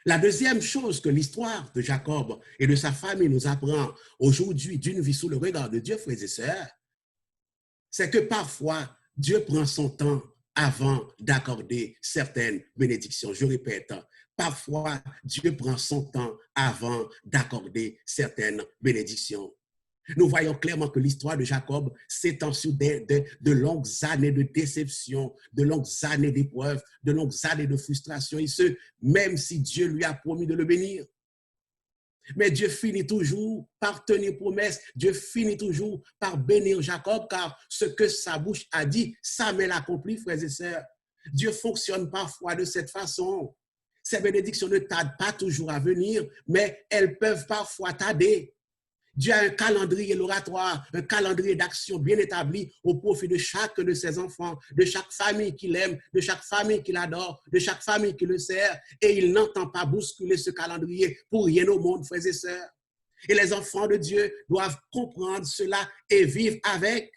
La deuxième chose que l'histoire de Jacob et de sa famille nous apprend aujourd'hui d'une vie sous le regard de Dieu, frères et sœurs, c'est que parfois, Dieu prend son temps avant d'accorder certaines bénédictions. Je répète, parfois, Dieu prend son temps avant d'accorder certaines bénédictions. Nous voyons clairement que l'histoire de Jacob s'étend sur de longues années de déception, de longues années d'épreuves, de longues années de frustration, et ce, même si Dieu lui a promis de le bénir. Mais Dieu finit toujours par tenir promesse, Dieu finit toujours par bénir Jacob, car ce que sa bouche a dit, sa main l'accomplit, frères et sœurs. Dieu fonctionne parfois de cette façon. Ces bénédictions ne tardent pas toujours à venir, mais elles peuvent parfois tarder. Dieu a un calendrier l'oratoire, un calendrier d'action bien établi au profit de chacun de ses enfants, de chaque famille qu'il aime, de chaque famille qu'il adore, de chaque famille qui le sert. Et il n'entend pas bousculer ce calendrier pour rien au monde, frères et sœurs. Et les enfants de Dieu doivent comprendre cela et vivre avec.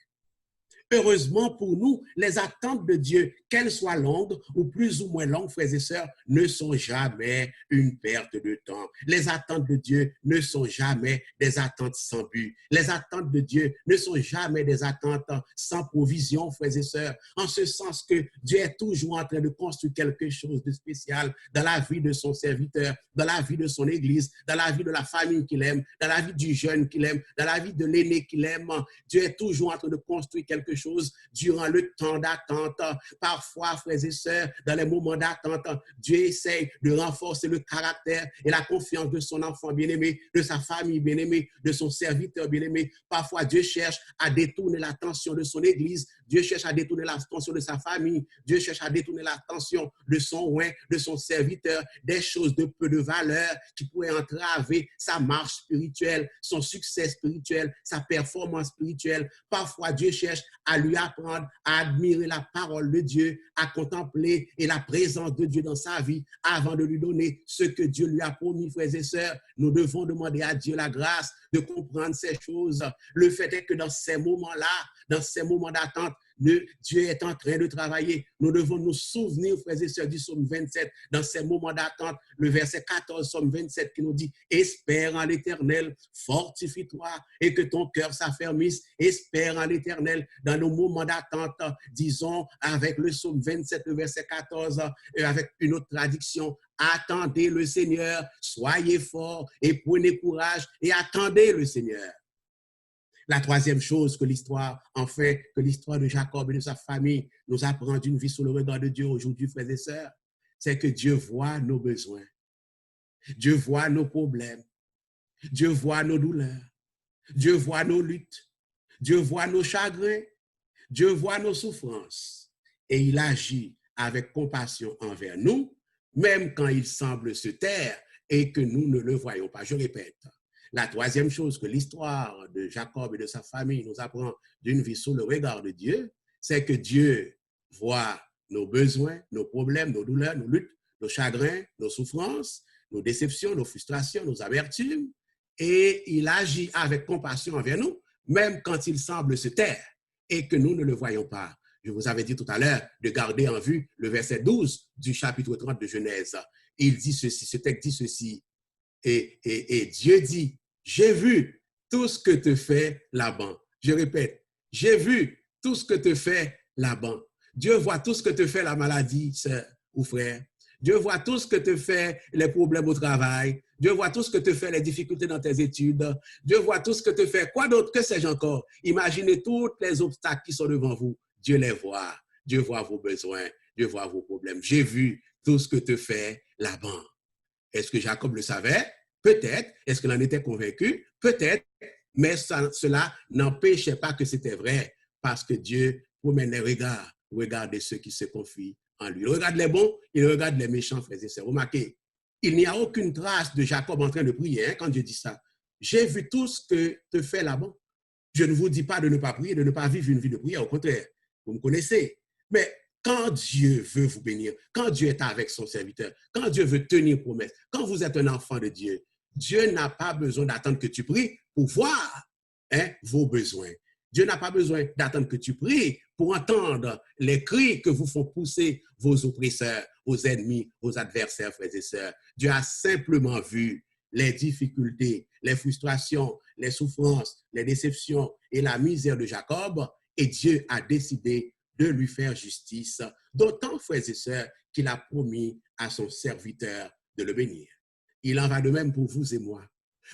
Heureusement pour nous, les attentes de Dieu, qu'elles soient longues ou plus ou moins longues, frères et sœurs, ne sont jamais une perte de temps. Les attentes de Dieu ne sont jamais des attentes sans but. Les attentes de Dieu ne sont jamais des attentes sans provision, frères et sœurs, en ce sens que Dieu est toujours en train de construire quelque chose de spécial dans la vie de son serviteur, dans la vie de son église, dans la vie de la famille qu'il aime, dans la vie du jeune qu'il aime, dans la vie de l'aîné qu'il aime. Dieu est toujours en train de construire quelque chose choses durant le temps d'attente. Parfois, frères et sœurs, dans les moments d'attente, Dieu essaye de renforcer le caractère et la confiance de son enfant bien-aimé, de sa famille bien-aimée, de son serviteur bien-aimé. Parfois, Dieu cherche à détourner l'attention de son Église. Dieu cherche à détourner l'attention de sa famille. Dieu cherche à détourner l'attention de son oint, de son serviteur, des choses de peu de valeur qui pourraient entraver sa marche spirituelle, son succès spirituel, sa performance spirituelle. Parfois, Dieu cherche à lui apprendre à admirer la parole de Dieu, à contempler et la présence de Dieu dans sa vie avant de lui donner ce que Dieu lui a promis, frères et sœurs. Nous devons demander à Dieu la grâce de comprendre ces choses. Le fait est que dans ces moments-là, dans ces moments d'attente, Dieu est en train de travailler. Nous devons nous souvenir, frères et sœurs, du psaume 27, dans ces moments d'attente, le verset 14, psaume 27, qui nous dit « Espère en l'Éternel, fortifie-toi et que ton cœur s'affermisse. Espère en l'Éternel. » Dans nos moments d'attente, disons, avec le psaume 27, le verset 14, avec une autre traduction, « Attendez le Seigneur, soyez forts et prenez courage et attendez le Seigneur. » La troisième chose que l'histoire, en fait, que l'histoire de Jacob et de sa famille nous apprend d'une vie sous le regard de Dieu aujourd'hui, frères et sœurs, c'est que Dieu voit nos besoins. Dieu voit nos problèmes. Dieu voit nos douleurs. Dieu voit nos luttes. Dieu voit nos chagrins. Dieu voit nos souffrances. Et il agit avec compassion envers nous, même quand il semble se taire et que nous ne le voyons pas. Je répète. La troisième chose que l'histoire de Jacob et de sa famille nous apprend d'une vie sous le regard de Dieu, c'est que Dieu voit nos besoins, nos problèmes, nos douleurs, nos luttes, nos chagrins, nos souffrances, nos déceptions, nos frustrations, nos amertumes, et il agit avec compassion envers nous, même quand il semble se taire et que nous ne le voyons pas. Je vous avais dit tout à l'heure de garder en vue le verset 12 du chapitre 30 de Genèse. Il dit ceci, ce texte dit ceci, et Dieu dit, j'ai vu tout ce que te fait Laban. Je répète, j'ai vu tout ce que te fait Laban. Dieu voit tout ce que te fait la maladie, sœur ou frère. Dieu voit tout ce que te fait les problèmes au travail. Dieu voit tout ce que te fait les difficultés dans tes études. Dieu voit tout ce que te fait, quoi d'autre, que sais-je encore? Imaginez tous les obstacles qui sont devant vous. Dieu les voit. Dieu voit vos besoins. Dieu voit vos problèmes. J'ai vu tout ce que te fait Laban. Est-ce que Jacob le savait? Peut-être. Est-ce qu'il en était convaincu? Peut-être. Mais cela n'empêchait pas que c'était vrai, parce que Dieu promène les regards, regarde ceux qui se confient en lui. Il regarde les bons, il regarde les méchants, frères et sœurs. Remarquez, il n'y a aucune trace de Jacob en train de prier quand Dieu dit ça. J'ai vu tout ce que te fait Laban. Je ne vous dis pas de ne pas prier, de ne pas vivre une vie de prière, au contraire, vous me connaissez. Mais quand Dieu veut vous bénir, quand Dieu est avec son serviteur, quand Dieu veut tenir promesse, quand vous êtes un enfant de Dieu, Dieu n'a pas besoin d'attendre que tu pries pour voir vos besoins. Dieu n'a pas besoin d'attendre que tu pries pour entendre les cris que vous font pousser vos oppresseurs, vos ennemis, vos adversaires, frères et sœurs. Dieu a simplement vu les difficultés, les frustrations, les souffrances, les déceptions et la misère de Jacob, et Dieu a décidé de lui faire justice, d'autant, frères et sœurs, qu'il a promis à son serviteur de le bénir. Il en va de même pour vous et moi.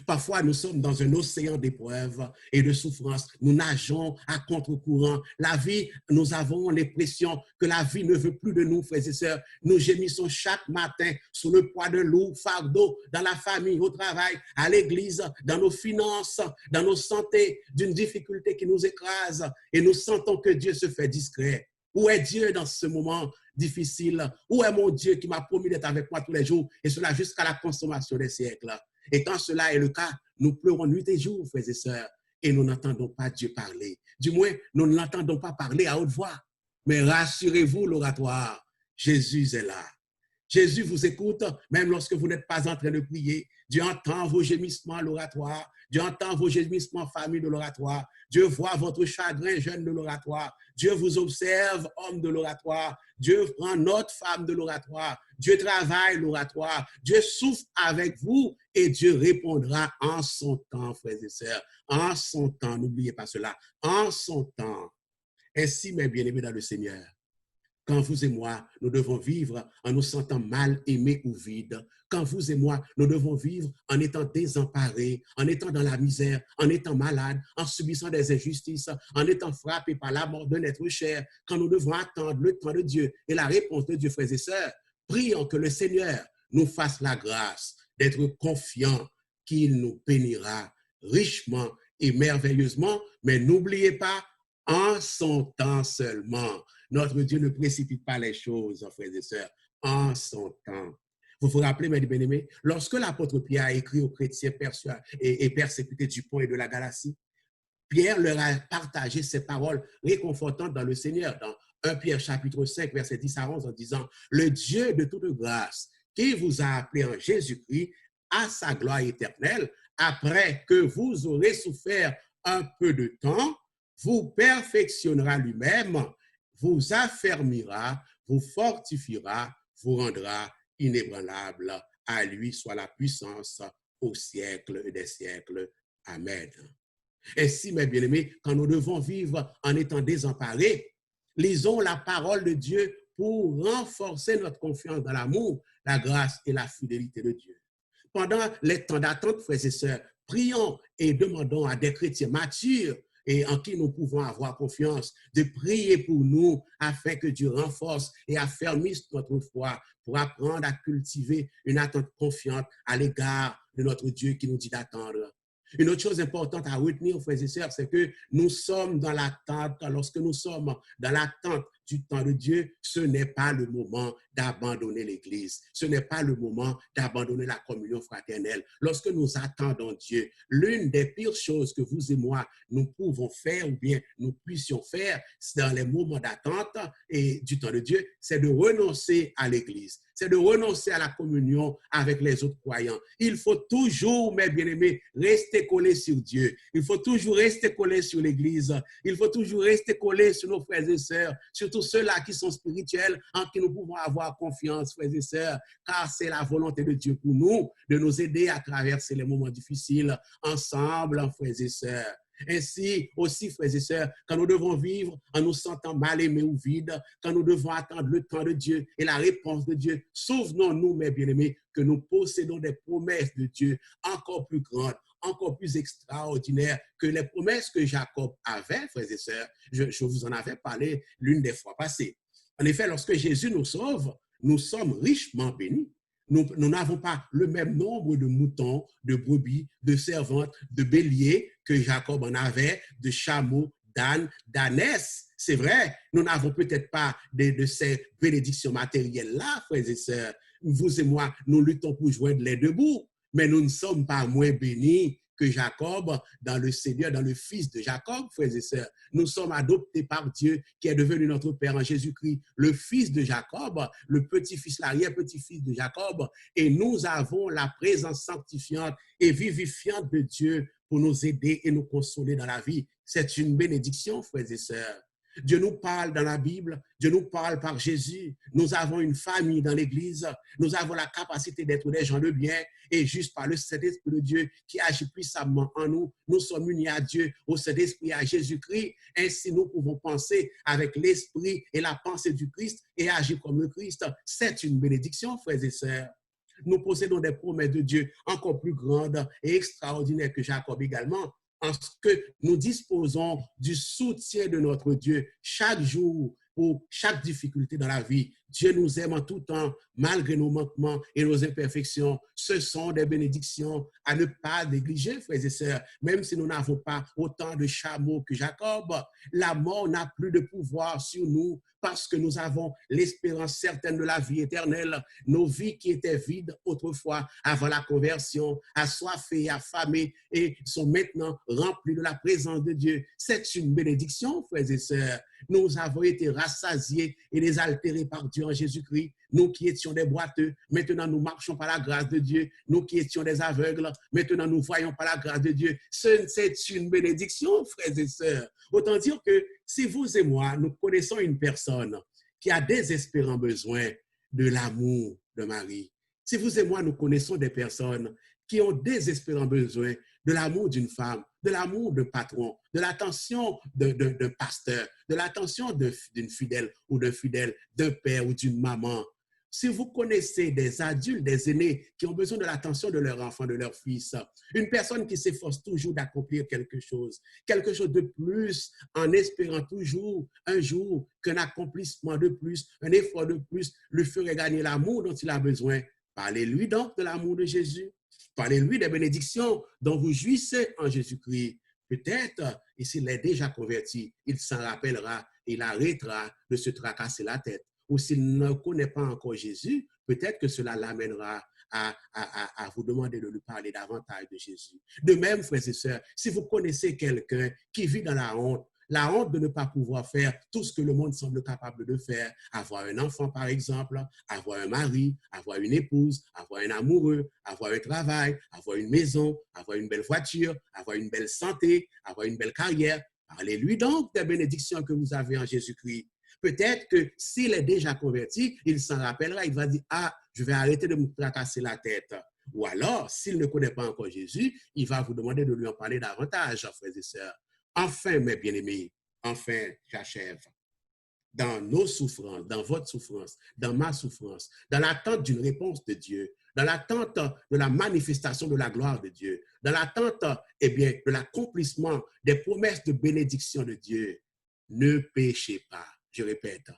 Parfois, nous sommes dans un océan d'épreuves et de souffrances. Nous nageons à contre-courant. La vie, nous avons l'impression que la vie ne veut plus de nous, frères et sœurs. Nous gémissons chaque matin sous le poids de lourds fardeaux dans la famille, au travail, à l'église, dans nos finances, dans nos santé, d'une difficulté qui nous écrase. Et nous sentons que Dieu se fait discret. Où est Dieu dans ce moment difficile? Où est mon Dieu qui m'a promis d'être avec moi tous les jours, et cela jusqu'à la consommation des siècles? Et quand cela est le cas, nous pleurons nuit et jour, frères et sœurs, et nous n'entendons pas Dieu parler. Du moins, nous ne l'entendons pas parler à haute voix. Mais rassurez-vous, l'oratoire, Jésus est là. Jésus vous écoute, même lorsque vous n'êtes pas en train de prier. Dieu entend vos gémissements à l'oratoire. Dieu entend vos gémissements, famille de l'oratoire. Dieu voit votre chagrin, jeune de l'oratoire. Dieu vous observe, homme de l'oratoire. Dieu prend note, femme de l'oratoire. Dieu travaille l'oratoire. Dieu souffle avec vous et Dieu répondra en son temps, frères et sœurs. En son temps, n'oubliez pas cela. En son temps. Ainsi, mes bien-aimés dans le Seigneur, Quand vous et moi, nous devons vivre en nous sentant mal aimés ou vides. Quand vous et moi, nous devons vivre en étant désemparés, en étant dans la misère, en étant malades, en subissant des injustices, en étant frappés par la mort de notre chair. Quand nous devons attendre le temps de Dieu et la réponse de Dieu, frères et sœurs, prions que le Seigneur nous fasse la grâce d'être confiants qu'il nous bénira richement et merveilleusement. Mais n'oubliez pas, en son temps seulement. Notre Dieu ne précipite pas les choses, frères et sœurs, en son temps. Vous vous rappelez, mes bien-aimés, lorsque l'apôtre Pierre a écrit aux chrétiens et persécutés du Pont et de la Galatie, Pierre leur a partagé ces paroles réconfortantes dans le Seigneur, dans 1 Pierre chapitre 5, verset 10 à 11, en disant « Le Dieu de toute grâce, qui vous a appelé en Jésus-Christ à sa gloire éternelle, après que vous aurez souffert un peu de temps, vous perfectionnera lui-même, vous affermira, vous fortifiera, vous rendra inébranlable. À lui soit la puissance au siècle des siècles. Amen. » Ainsi, mes bien-aimés, quand nous devons vivre en étant désemparés, lisons la parole de Dieu pour renforcer notre confiance dans l'amour, la grâce et la fidélité de Dieu. Pendant les temps d'attente, frères et sœurs, prions et demandons à des chrétiens matures et en qui nous pouvons avoir confiance, de prier pour nous afin que Dieu renforce et affermisse notre foi pour apprendre à cultiver une attente confiante à l'égard de notre Dieu qui nous dit d'attendre. Une autre chose importante à retenir, frères et sœurs, c'est que nous sommes dans l'attente. Lorsque nous sommes dans l'attente du temps de Dieu, ce n'est pas le moment d'abandonner l'Église. Ce n'est pas le moment d'abandonner la communion fraternelle. Lorsque nous attendons Dieu, l'une des pires choses que vous et moi, nous pouvons faire ou bien nous puissions faire dans les moments d'attente et du temps de Dieu, c'est de renoncer à l'Église. C'est de renoncer à la communion avec les autres croyants. Il faut toujours, mes bien-aimés, rester collé sur Dieu. Il faut toujours rester collé sur l'Église. Il faut toujours rester collé sur nos frères et sœurs, surtout ceux-là qui sont spirituels, en qui nous pouvons avoir confiance, frères et sœurs, car c'est la volonté de Dieu pour nous de nous aider à traverser les moments difficiles ensemble, frères et sœurs. Ainsi aussi, frères et sœurs, quand nous devons vivre en nous sentant mal aimés ou vides, quand nous devons attendre le temps de Dieu et la réponse de Dieu, souvenons-nous, mes bien-aimés, que nous possédons des promesses de Dieu encore plus grandes, encore plus extraordinaires que les promesses que Jacob avait, frères et sœurs. Je vous en avais parlé l'une des fois passées. En effet, lorsque Jésus nous sauve, nous sommes richement bénis. Nous n'avons pas le même nombre de moutons, de brebis, de servantes, de béliers que Jacob en avait, de chameaux, d'ânes, d'ânesses. C'est vrai, nous n'avons peut-être pas de ces bénédictions matérielles-là, frères et sœurs. Vous et moi, nous luttons pour joindre les deux bouts, mais nous ne sommes pas moins bénis que Jacob dans le Seigneur, dans le Fils de Jacob, frères et sœurs. Nous sommes adoptés par Dieu qui est devenu notre Père en Jésus-Christ, le Fils de Jacob, le petit-fils, l'arrière-petit-fils de Jacob, et nous avons la présence sanctifiante et vivifiante de Dieu pour nous aider et nous consoler dans la vie. C'est une bénédiction, frères et sœurs. Dieu nous parle dans la Bible, Dieu nous parle par Jésus. Nous avons une famille dans l'Église, nous avons la capacité d'être des gens de bien et juste par le Saint-Esprit de Dieu qui agit puissamment en nous, nous sommes unis à Dieu, au Saint-Esprit, à Jésus-Christ. Ainsi, nous pouvons penser avec l'Esprit et la pensée du Christ et agir comme le Christ. C'est une bénédiction, frères et sœurs. Nous possédons des promesses de Dieu encore plus grandes et extraordinaires que Jacob également, en ce que nous disposons du soutien de notre Dieu chaque jour pour chaque difficulté dans la vie. Dieu nous aime en tout temps, malgré nos manquements et nos imperfections. Ce sont des bénédictions à ne pas négliger, frères et sœurs. Même si nous n'avons pas autant de chameaux que Jacob, la mort n'a plus de pouvoir sur nous parce que nous avons l'espérance certaine de la vie éternelle. Nos vies qui étaient vides autrefois avant la conversion, assoiffées et affamées, et sont maintenant remplies de la présence de Dieu. C'est une bénédiction, frères et sœurs. Nous avons été rassasiés et désaltérés par Dieu en Jésus-Christ. Nous qui étions des boiteux, maintenant nous marchons par la grâce de Dieu. Nous qui étions des aveugles, maintenant nous voyons par la grâce de Dieu. C'est une bénédiction, frères et sœurs. Autant dire que si vous et moi, nous connaissons une personne qui a désespérément besoin de l'amour de Marie, Si vous et moi, nous connaissons des personnes qui ont désespérément besoin de l'amour d'une femme, de l'amour d'un patron, de l'attention d'un pasteur, de l'attention d'une fidèle ou d'un fidèle, d'un père ou d'une maman. Si vous connaissez des adultes, des aînés qui ont besoin de l'attention de leur enfant, de leur fils, une personne qui s'efforce toujours d'accomplir quelque chose de plus, en espérant toujours un jour qu'un accomplissement de plus, un effort de plus, lui ferait gagner l'amour dont il a besoin. Parlez-lui donc de l'amour de Jésus. Parlez-lui des bénédictions dont vous jouissez en Jésus-Christ. Peut-être, et s'il est déjà converti, il s'en rappellera, il arrêtera de se tracasser la tête. Ou s'il ne connaît pas encore Jésus, peut-être que cela l'amènera à vous demander de lui parler davantage de Jésus. De même, frères et sœurs, si vous connaissez quelqu'un qui vit dans la honte de ne pas pouvoir faire tout ce que le monde semble capable de faire, avoir un enfant par exemple, avoir un mari, avoir une épouse, avoir un amoureux, avoir un travail, avoir une maison, avoir une belle voiture, avoir une belle santé, avoir une belle carrière. Parlez-lui donc des bénédictions que vous avez en Jésus-Christ. Peut-être que s'il est déjà converti, il s'en rappellera, il va dire, ah, je vais arrêter de me tracasser la tête. Ou alors, s'il ne connaît pas encore Jésus, il va vous demander de lui en parler davantage, frères et sœurs. Enfin, mes bien-aimés, enfin, j'achève. Dans nos souffrances, dans votre souffrance, dans ma souffrance, dans l'attente d'une réponse de Dieu, dans l'attente de la manifestation de la gloire de Dieu, dans l'attente, de l'accomplissement des promesses de bénédiction de Dieu, ne péchez pas. Je répète,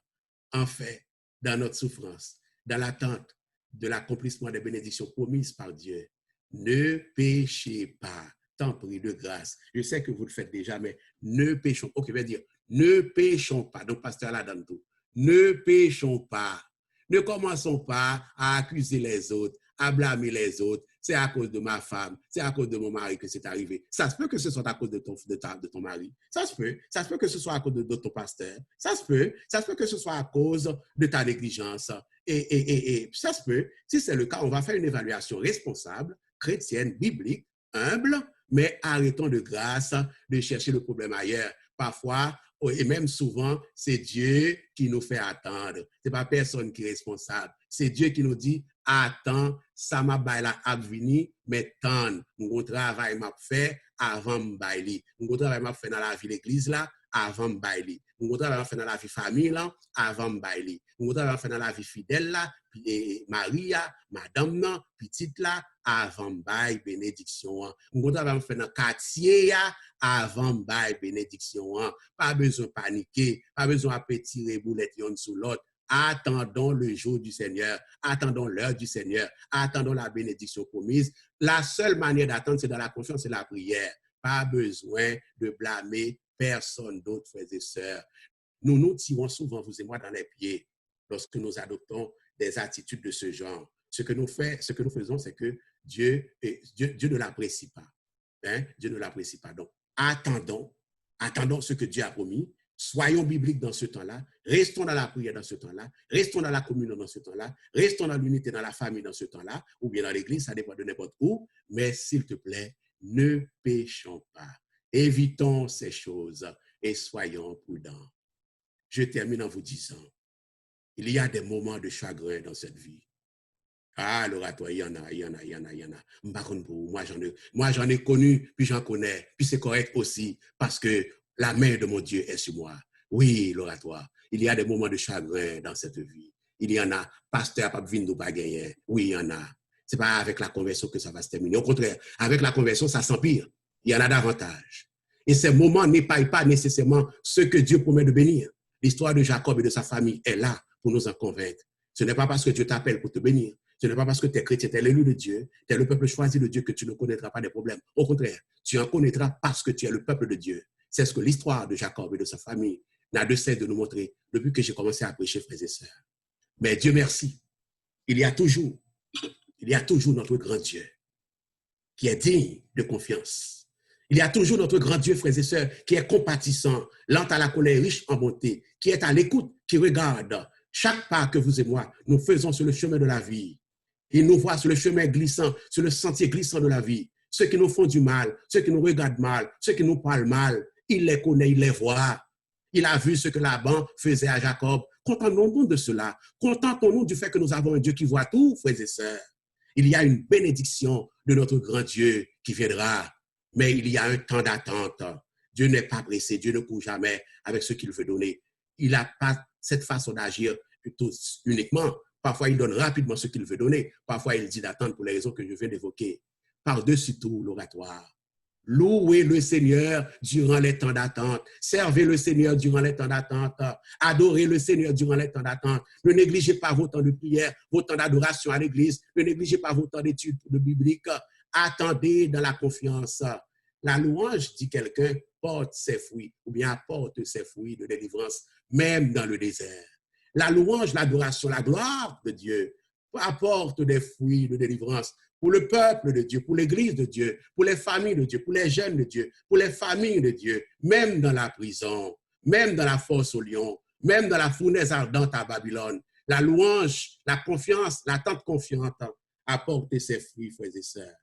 enfin, dans notre souffrance, dans l'attente de l'accomplissement des bénédictions promises par Dieu, ne péchez pas. Tant pis de grâce. Je sais que vous le faites déjà, mais ne péchons. Ok, je vais dire, ne péchons pas. Donc, pasteur là dans tout. Ne péchons pas. Ne commençons pas à accuser les autres, à blâmer les autres. C'est à cause de ma femme, c'est à cause de mon mari que c'est arrivé. Ça se peut que ce soit à cause de ton mari. Ça se peut que ce soit à cause de ton pasteur. Ça se peut que ce soit à cause de ta négligence. Et ça se peut, si c'est le cas, on va faire une évaluation responsable, chrétienne, biblique, humble, mais arrêtons de grâce de chercher le problème ailleurs. Parfois, et même souvent, c'est Dieu qui nous fait attendre. Ce n'est pas personne qui est responsable. C'est Dieu qui nous dit, attends, ça m'a baillé la abvini, mais tant, mon travail m'a fait avant m'baili. Mon travail m'a fait dans la vie l'église là, avant m'baili. Mon travail m'a fait dans la vie famille là, avant m'baili. Mon travail m'a fait dans la vie fidèle là, puis Maria, madame là, petite là, avant m'bail bénédiction. Mon travail m'a fait dans quartier là, avant m'bail bénédiction. Pas besoin de paniquer, pas besoin de tirer boulette yon sous l'autre. Attendons le jour du Seigneur, attendons l'heure du Seigneur, attendons la bénédiction promise. La seule manière d'attendre, c'est dans la confiance et la prière. Pas besoin de blâmer personne d'autre, frères et sœurs. Nous nous tirons souvent, vous et moi, dans les pieds lorsque nous adoptons des attitudes de ce genre. Ce que nous faisons, c'est que Dieu ne l'apprécie pas. Hein? Dieu ne l'apprécie pas. Donc, attendons ce que Dieu a promis. Soyons bibliques dans ce temps-là, restons dans la prière dans ce temps-là, restons dans la communion dans ce temps-là, restons dans l'unité dans la famille dans ce temps-là, ou bien dans l'église, ça dépend de n'importe où, mais s'il te plaît, ne péchons pas. Évitons ces choses et soyons prudents. Je termine en vous disant, il y a des moments de chagrin dans cette vie. Ah, l'oratoire, il y en a. Moi, j'en ai connu, puis j'en connais, puis c'est correct aussi, parce que la main de mon Dieu est sur moi. Oui, l'oratoire. Il y a des moments de chagrin dans cette vie. Il y en a. Pasteur, pas vin pas gagner. Oui, il y en a. C'est pas avec la conversion que ça va se terminer. Au contraire, avec la conversion, ça s'empire. Il y en a davantage. Et ces moments n'épaillent pas nécessairement ce que Dieu promet de bénir. L'histoire de Jacob et de sa famille est là pour nous en convaincre. Ce n'est pas parce que Dieu t'appelle pour te bénir. Ce n'est pas parce que tu es chrétien, tu es l'élu de Dieu, tu es le peuple choisi de Dieu que tu ne connaîtras pas des problèmes. Au contraire, tu en connaîtras parce que tu es le peuple de Dieu. C'est ce que l'histoire de Jacob et de sa famille n'a de cesse de nous montrer depuis que j'ai commencé à prêcher, frères et sœurs. Mais Dieu merci, il y a toujours notre grand Dieu qui est digne de confiance. Il y a toujours notre grand Dieu, frères et sœurs, qui est compatissant, lent à la colère, riche en bonté, qui est à l'écoute, qui regarde chaque pas que vous et moi, nous faisons sur le chemin de la vie. Il nous voit sur le chemin glissant, sur le sentier glissant de la vie. Ceux qui nous font du mal, ceux qui nous regardent mal, ceux qui nous parlent mal, il les connaît, il les voit. Il a vu ce que Laban faisait à Jacob. Contentons-nous de cela. Contentons-nous du fait que nous avons un Dieu qui voit tout, frères et sœurs. Il y a une bénédiction de notre grand Dieu qui viendra, mais il y a un temps d'attente. Dieu n'est pas pressé, Dieu ne court jamais avec ce qu'il veut donner. Il n'a pas cette façon d'agir uniquement. Parfois, il donne rapidement ce qu'il veut donner. Parfois, il dit d'attendre pour les raisons que je viens d'évoquer. Par-dessus tout, l'oratoire. Louez le Seigneur durant les temps d'attente. Servez le Seigneur durant les temps d'attente. Adorez le Seigneur durant les temps d'attente. Ne négligez pas vos temps de prière, vos temps d'adoration à l'église. Ne négligez pas vos temps d'études bibliques. Attendez dans la confiance. La louange, dit quelqu'un, porte ses fruits ou bien apporte ses fruits de délivrance, même dans le désert. La louange, l'adoration, la gloire de Dieu apporte des fruits de délivrance pour le peuple de Dieu, pour l'église de Dieu, pour les familles de Dieu, pour les jeunes de Dieu, pour les familles de Dieu, même dans la prison, même dans la fosse au lion, même dans la fournaise ardente à Babylone. La louange, la confiance, l'attente confiante apporte ses fruits, frères et sœurs.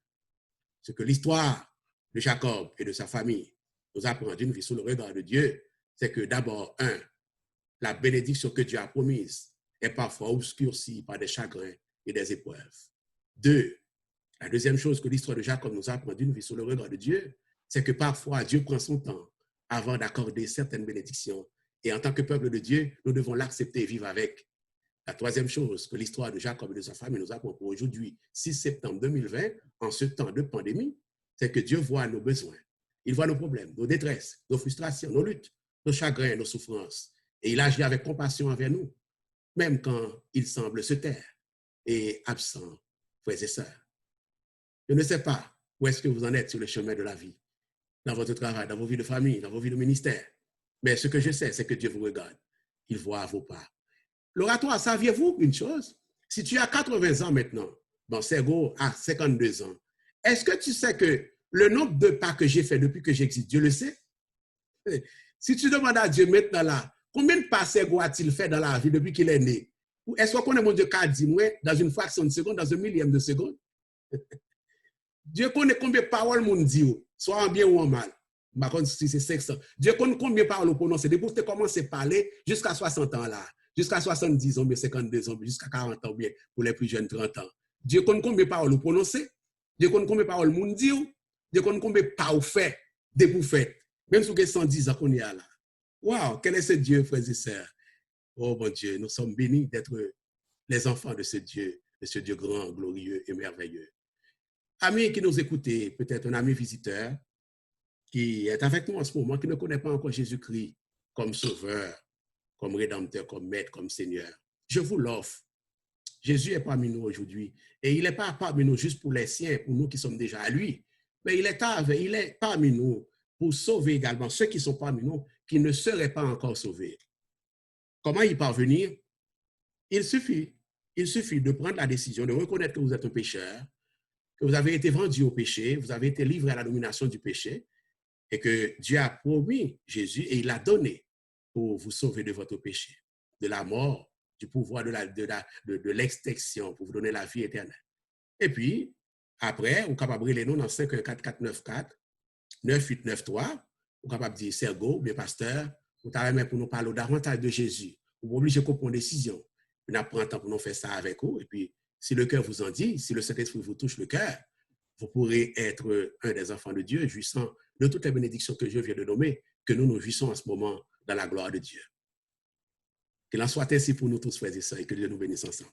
Ce que l'histoire de Jacob et de sa famille nous apprend d'une vie sous le regard de Dieu, c'est que d'abord, la bénédiction que Dieu a promise est parfois obscurcie par des chagrins et des épreuves. 2, la deuxième chose que l'histoire de Jacob nous apprend d'une vie sous le regard de Dieu, c'est que parfois Dieu prend son temps avant d'accorder certaines bénédictions. Et en tant que peuple de Dieu, nous devons l'accepter et vivre avec. La troisième chose que l'histoire de Jacob et de sa famille nous apprend pour aujourd'hui, 6 septembre 2020, en ce temps de pandémie, c'est que Dieu voit nos besoins. Il voit nos problèmes, nos détresses, nos frustrations, nos luttes, nos chagrins, nos souffrances. Et il agit avec compassion envers nous, même quand il semble se taire et absent, frères et sœurs. Je ne sais pas où est-ce que vous en êtes sur le chemin de la vie, dans votre travail, dans vos vies de famille, dans vos vies de ministère. Mais ce que je sais, c'est que Dieu vous regarde. Il voit vos pas. L'oratoire, saviez-vous une chose? Si tu as 80 ans maintenant, bon, Sergo a 52 ans, est-ce que tu sais que le nombre de pas que j'ai fait depuis que j'existe, Dieu le sait? Si tu demandes à Dieu maintenant là, combien de pas Sergo a-t-il fait dans la vie depuis qu'il est né? Ou est-ce qu'on est mon Dieu qu'a dit, moi, dans une fraction de seconde, dans un millième de seconde? Dieu connaît combien de paroles mon dit, soit en bien ou en mal. Par contre, si c'est 500. Dieu connaît combien de paroles prononcées. Depuis que tu commences à parler jusqu'à 60 ans là, jusqu'à 70 ans, 52 ans, jusqu'à 40 ans, bien, pour les plus jeunes, 30 ans. Dieu connaît combien de paroles prononcées. Dieu connaît combien de paroles mon dit. Dieu connaît combien de paroles faites, des vous faites. Même si vous avez 110 ans qu'on est là. Waouh, quel est ce Dieu, frères et sœurs? Oh mon Dieu, nous sommes bénis d'être les enfants de ce Dieu grand, glorieux et merveilleux. Amis qui nous écoutez, peut-être un ami visiteur qui est avec nous en ce moment, qui ne connaît pas encore Jésus-Christ comme sauveur, comme rédempteur, comme maître, comme Seigneur. Je vous l'offre. Jésus est parmi nous aujourd'hui. Et il n'est pas parmi nous juste pour les siens, pour nous qui sommes déjà à lui. Mais il est parmi nous pour sauver également ceux qui sont parmi nous, qui ne seraient pas encore sauvés. Comment y parvenir? Il suffit de prendre la décision de reconnaître que vous êtes un pécheur, que vous avez été vendu au péché, vous avez été livré à la domination du péché, et que Dieu a promis Jésus et il l'a donné pour vous sauver de votre péché, de la mort, du pouvoir de l'extinction, pour vous donner la vie éternelle. Et puis, après, vous êtes capable de les noms dans 514-494, 9893, vous êtes capable de dire Sergo, bien pasteur, vous avez pour nous parler davantage de Jésus. Vous êtes obligé de prendre une décision. On prend un temps pour nous faire ça avec vous. Et puis, si le cœur vous en dit, si le Saint-Esprit vous touche le cœur, vous pourrez être un des enfants de Dieu, jouissant de toutes les bénédictions que Dieu vient de nommer, que nous jouissons en ce moment dans la gloire de Dieu. Qu'il en soit ainsi pour nous tous, frères et sœurs, et que Dieu nous bénisse ensemble.